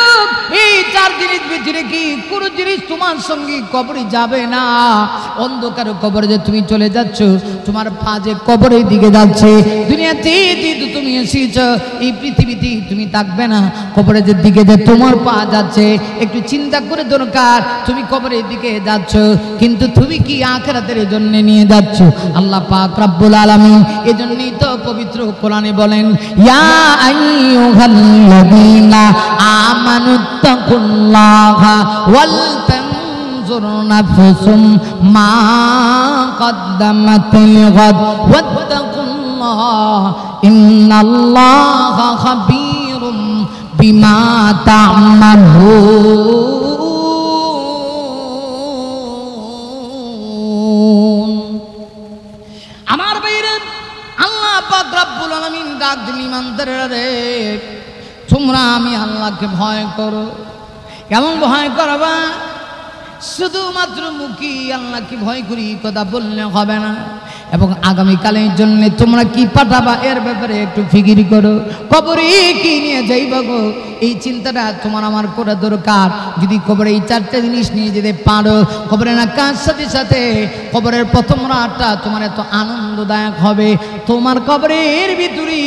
এই 4 জিনিস ভিতরে কি কোনো জিনিস তোমার সঙ্গে কবরে যাবে না? অন্ধকার কবরে যে তুমি চলে যাচ্ছ, তোমার পা যে কবরের দিকে যাচ্ছে, দুনিয়াতে যেহেতু তুমি এসেছ, এই পৃথিবীতে তুমি থাকবে না, কবরের দিকে যে তোমার পা যাচ্ছে, একটু চিন্তা করে দরকার, তুমি কবরের দিকে যাচ্ছ, কিন্তু তুমি কি আখিরাতের জন্য নিয়ে যাচ্ছ? আল্লাহ পাক রব্বুল আলামিন এজন্যই তো পবিত্র কোরআনে বলেন, ইয়া আইয়ুহাল্লাযীনা আমানুত্তাকুল্লাহা ওয়াল তানজুর নাফসুম মা কদ্দামাত লিগাদ ওয়াত্তাকুল্লাহ ইন্নাল্লাহা খাবীরুম বিমা তা'মালুন। আমার ভাইরা, আল্লাহ পাক রব্বুল আলামিন ডাক দিলেন, ইমানদারেরা রে, তোমরা আমি আল্লাহকে ভয় করো। কেমন ভয় করবা? শুধুমাত্র মুখে আল্লাহকে ভয় করি কথা বললে হবে না, এবং আগামীকালের জন্য তোমরা কি পাঠাবা এর ব্যাপারে একটু ফিকির করো। কবরে কি নিয়ে যাইবা গো, এই চিন্তাটা তোমার আমার করা দরকার। যদি কবরে এই 4টে জিনিস নিয়ে যেতে পারো, কবরে না কার সাথে সাথে কবরের প্রথম রাতটা তোমার এত আনন্দদায়ক হবে। তোমার কবরের ভিতরে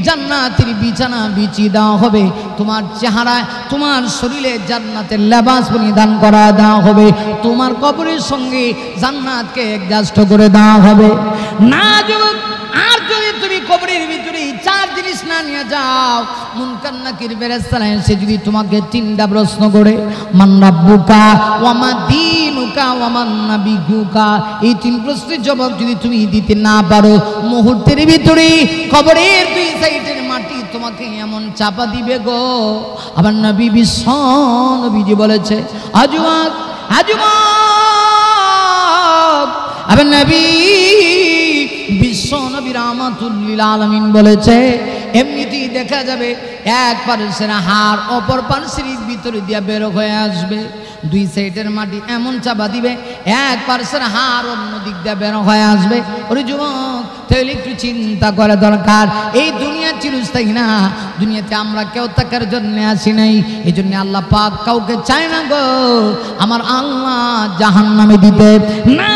জান্নাতের বিছানা বিছিয়ে দেওয়া হবে, তোমার চেহারায় তোমার শরীরে জান্নাতের লেবাস পরিধান করা দেওয়া হবে, তোমার কবরের সঙ্গে জান্নাতকে অ্যাডজাস্ট করে দেওয়া হবে। না যুবক, আর যদি তুমি কবরের ভিতরে 4 জিনিস না নিয়ে যাও, মুনকার নাকির ফেরেশতারা এসে যদি তোমাকে 3টা প্রশ্ন করে, মান রাব্বুকা ওয়া মা দীনুকা ওয়া মান নাবিয়ুকা, এই 3 প্রশ্নের জবাব যদি তুমি দিতে না পারো, মুহূর্তের ভিতরে কবরের 2 সাইডের মাটি তোমাকে এমন চাপা দিবে গো। আবার নবী বিশ্ব নবীজি বলেছে, আজওয়াক আজওয়াক, আবার নবী বিশ্ব নবী রাহমাতুল লিল আলামিন বলেছে, এমনিতেই দেখা যাবে এক পার্শ্বের হাড় অপর পার্শ্বের ভিতরে দিয়ে বের হয়ে আসবে, 2 সাইডের মাটি এমন চাপা দিবে, এক পার্শ্বের হাড় অন্য দিক দিয়ে বের হয়ে আসবে। ওরে যুবক, তাহলে একটু চিন্তা করা দরকার। এই দুনিয়া চিরস্থায়ী না, দুনিয়াতে আমরা কেউ থাকার জন্য আসি নাই। এই জন্য আল্লাহ পাক কাউকে চায় না গো আমার আল্লাহ জাহান্নামে দিতে। না,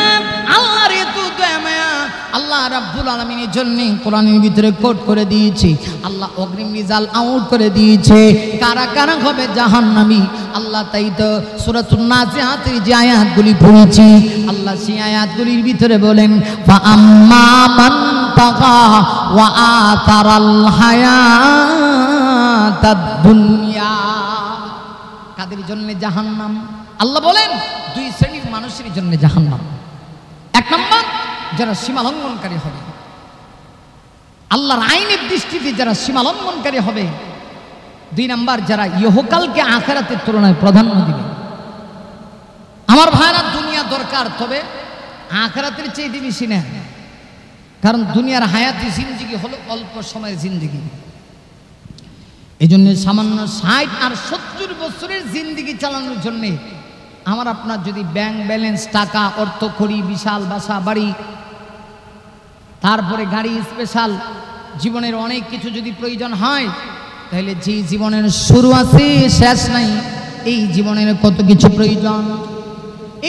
আল্লাহর এত দয়া মায়া আল্লাহ রাব্বুল আলামিনের জন্য কোরআনের ভিতরে কোট করে দিয়েছে। আল্লাহ অগ্রিম রিজাল্ট আউট করে দিয়েছে কারা কারা হবে জাহান্নামী। আল্লাহ তাই তো সূরাতুন নাজিআতের যে আয়াতগুলি পড়েছি, আল্লাহ সেই আয়াতগুলির ভিতরে বলেন, ফা আম্মা মান তাগা ওয়া আতারাল হায়াতাদ দুনিয়া। কাদের জন্য জাহান্নাম? আল্লাহ বলেন দুই শ্রেণীর মানুষের জন্য জাহান্নাম। এক নম্বর যারা সীমা লঙ্ঘনকারী হবে, আল্লাহর আইনের দৃষ্টিতে যারা সীমা লঙ্ঘনকারী হবে। দুই নম্বর যারা ইহকালকে আখিরাতের তুলনায় প্রাধান্য দিবে। আমার ভাইরা, দুনিয়া দরকার, তবে আখিরাতের চেয়ে বেশি না। কারণ দুনিয়ার হায়াতি জিন্দেগি হলো অল্প সময়ের জিন্দেগি। এই জন্য সামান্য 60 আর 70 বছরের জিন্দেগি চালানোর জন্যে আমার আপনার যদি ব্যাংক ব্যালেন্স, টাকা, অর্থ করি, বিশাল বাসা বাড়ি, তারপরে গাড়ি, স্পেশাল জীবনের অনেক কিছু যদি প্রয়োজন হয়, তাহলে যে জীবনের শুরু আছে শেষ নাই, এই জীবনের কত কিছু প্রয়োজন।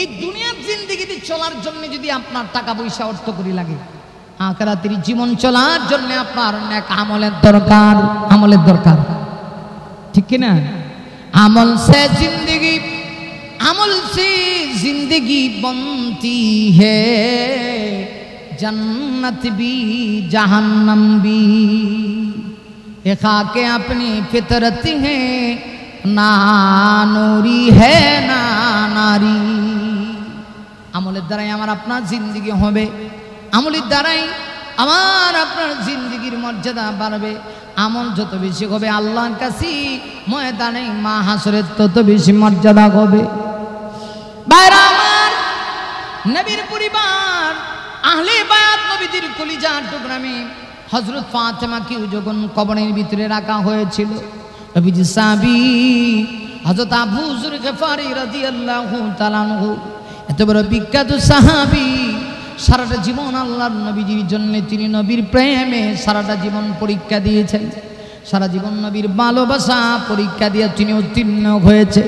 এই দুনিয়ার জিন্দেগিতে চলার জন্য যদি আপনার টাকা পয়সা, অর্থ করি লাগে, আখিরাতের জীবন চলার জন্য আপনার নেক আমলের দরকার, আমলের দরকার, ঠিক কি না? আমল সে জিंदगी, আমল সে जिंदगी बनती है, जन्नत भी जहन्नम भी, ये खाके अपनी फितरत है, ना नूरी है ना नारी। আমলের দ্বারাই আমার আপনার জিন্দেগি হবে, আমলের দ্বারাই আমার আপনার জিন্দেগির মর্যাদা বাড়বে। আমল যত বেশি হবে আল্লাহর কাছে ময়দানে মাহশরের তত বেশি মর্যাদা হবে। ভাইরা আমার, নবীর পরিবার, আহলে বায়াত, নবীজির কলিজার টুকরা মেয়ে হযরত ফাতেমাকে যখন কবরের ভিতরে রাখা হয়েছিল, নবীজি সাহাবী হযরত আবু যর গফারি রাদিয়াল্লাহু তাআলা আনহু, এত বড় বিখ্যাত সাহাবী, সারাটা জীবন আল্লাহর নবীজির জন্য তিনি নবীর প্রেমে সারাটা জীবন পরীক্ষা দিয়েছেন। সারা জীবন নবীর ভালোবাসা পরীক্ষা দিয়ে তিনি উত্তীর্ণ হয়েছে।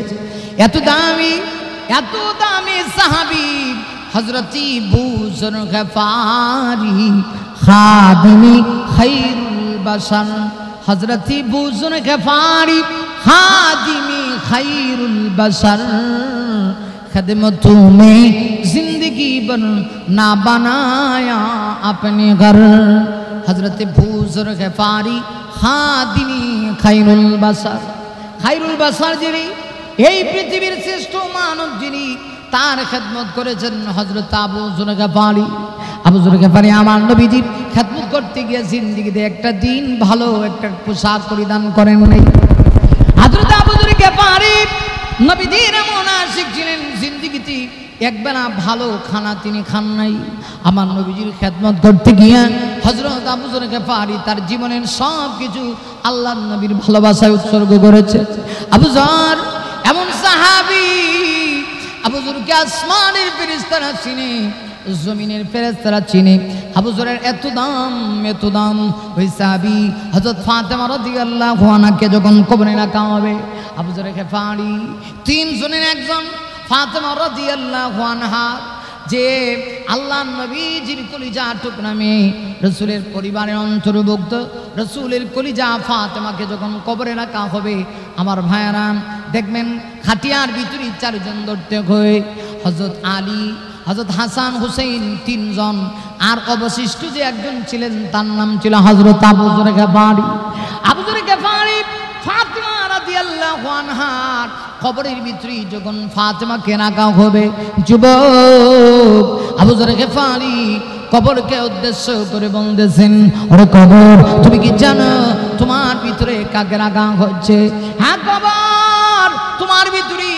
এত দামি সাহাবী হযরত আবু যর গফারি খাদিমি খায়রুল বাশার, হযরত আবু যর গফারি খাদিমি খায়রুল বাশার, खदमतों में जिंदगी बन ना बनाया अपने घर। हजरत अबू ज़र गफारी खादिमी खायरुल बशर, খায়রুল বাশার যিনি, এই পৃথিবীর শ্রেষ্ঠ মানব যিনি, তার খেদমত করেছেন হযরত আবু যর গফারি। আবু যর গফারি আমার নবীজির খেদমত করতে গিয়ে জিন্দেগিতে একটা দিন ভালো একটা পোশাক পরিধান করেন নাই। হযরত আবু যর গফারি নবীজির এমন আশিক ছিলেন, জিন্দেগিতে একবেলা ভালো খানা তিনি খান নাই। আমার নবীজির খেদমত করতে গিয়ে হযরত আবু যর গফারি তার জীবনের সব কিছু আল্লাহর নবীর ভালোবাসায় উৎসর্গ করেছে। আবু যর এমন সাহাবী, আবু যরকে আসমানের ফেরেশতারা চিনে, জমিনের ফেরেশতারা চিনে। আবু যরের এত দাম, ওই সাহাবী হযরত ফাতেমা রাদিয়াল্লাহু আনহাকে যখন কবরে রাখা হবে, আবু যর গফারি তিনজনের একজন ফাতেমা রাদিয়াল্লাহু আনহা, যে আল্লাহর নবীজির কলিজার টুকরা মেয়ে, রাসূলের পরিবারের অন্তর্ভুক্ত, রাসূলের কলিজা ফাতেমাকে যখন কবরে রাখা হবে, আমার ভাইয়েরা দেখবেন খাটিয়ার ভিতরে চারজন ধরতে হয়, হযরত আলী, হযরত হাসান, হুসাইন, তিনজন, আর অবশিষ্ট যে একজন ছিলেন তার নাম ছিল হযরত আবু যর গফারি। আবু যর গফারি ফাতেমা রাদিয়াল্লাহু আনহার কবরের ভিতরে যখন ফাতেমাকে রাখা হবে, যুবক আবু যর গফারি কবরকে উদ্দেশ্য করে বলতেছেন, ওরে কবর, তুমি কি জানো তোমার ভিতরে কাকে রাখা হচ্ছে? হ্যাঁ কবর, তোমার ভিতরে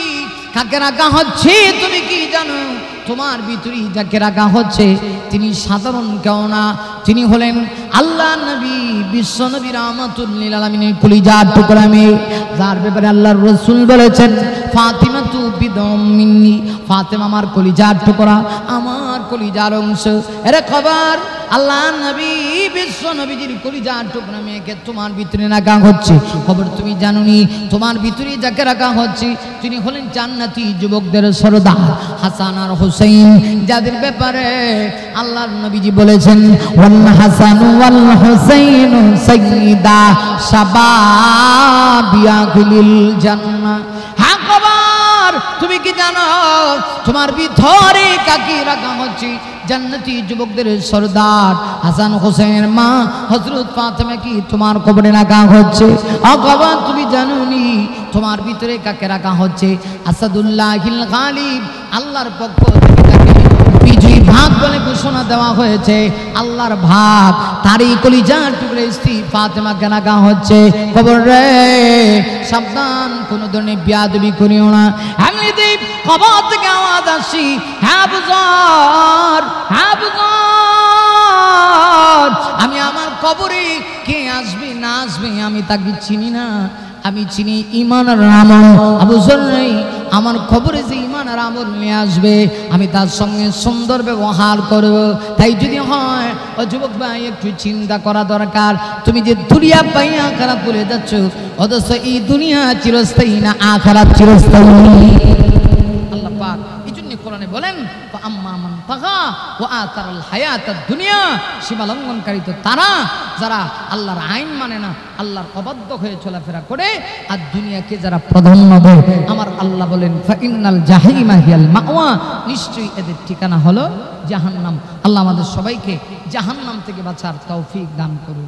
কাকে রাখা হচ্ছে তুমি কি জানো? তোমার ভিতরে যাকে রাখা হচ্ছে তিনি সাধারণ কেউ না, তিনি হলেন আল্লাহ নবী, বিশ্ব নবী, রাহমাতুল লিল আলামিনের কলিজার টুকরা মেয়ে, যার ব্যাপারে আল্লাহর রাসূল বলেছেন ফাতিমাতু বিদম মিন্নি, ফাতেমা আমার কলিজার টুকরা, আমার কলিজার অংশ। এরে খবর, আল্লাহ নবী, বিশ্ব নবীজির কলিজার টুকরা মেয়েকে তোমার ভিতরে রাখা হচ্ছে। খবর তুমি জানোনি তোমার ভিতরে যাকে রাখা হচ্ছে তিনি হলেন জান্নাতি যুবকদের সরদার হাসান আর হুসাইন, যাদের ব্যাপারে আল্লাহর নবীজি বলেছেন ওয়াল হাসান ওয়াল হুসাইন সাইয়্যিদা শাবাবি আহলিল জান্নাহ। হ্যাঁ খবর, তুমি কি জানো তোমার ভিতরে কাকে রাখা হচ্ছে? জান্নাতি যুবকদের সরদার হাসান হোসেনের মা হযরত ফাতেমা কি তোমার কবরে রাখা হচ্ছে? বাবা তুমি জানোনি তোমার ভিতরে কাকে রাখা হচ্ছে? আসাদুল্লাহিল গালিব, আল্লাহর পক্ষ থেকে তাকে বিজয়ী ভাগ বলে ঘোষণা দেওয়া হয়েছে। আল্লাহর ভাগ তারই কলিজার টুকরে স্ত্রী ফাতেমাকে রাখা হচ্ছে কবর রে। সাবধান, কোনো ধরনের বিয়াদবি করিও না। এমনিতেই কবর থেকে আওয়াজ আসি, হ্যাঁ বুঝার, হ্যাঁ বুঝার, আমি আমার কবরে কে আসবে না আসবে আমি তাকে চিনি না। আমি চিনি ঈমান আর আমল। আবু যর নেই, আমার খবরে যে ঈমান আর আমল নিয়ে আসবে আমি তার সঙ্গে সুন্দর ব্যবহার করব। তাই যদি হয় ও যুবক ভাই একটু চিন্তা করা দরকার। তুমি যে দুনিয়া পাই আখিরাত ভুলে যাচ্ছ, অথচ এই দুনিয়া চিরস্থায়ী না, আখিরাত চিরস্থায়ী। আল্লাহ পাক এই জন্য কোরআনে বলেন আম্মা মান তাগা ওয়া আতারাল হায়াতাদ দুনিয়া, সীমা লঙ্ঘনকারী তো তারা যারা আল্লাহর আইন মানে না, আল্লাহর অবাধ্য হয়ে চলাফেরা করে আর দুনিয়াকে যারা প্রাধান্য দেয়। আমার আল্লাহ বলেন ফাইন্নাল জাহিমা হিয়াল মাওয়া, নিশ্চয়ই এদের ঠিকানা হলো জাহান্নাম। আল্লাহ আমাদের সবাইকে জাহান্নাম থেকে বাঁচার তৌফিক দান করুন।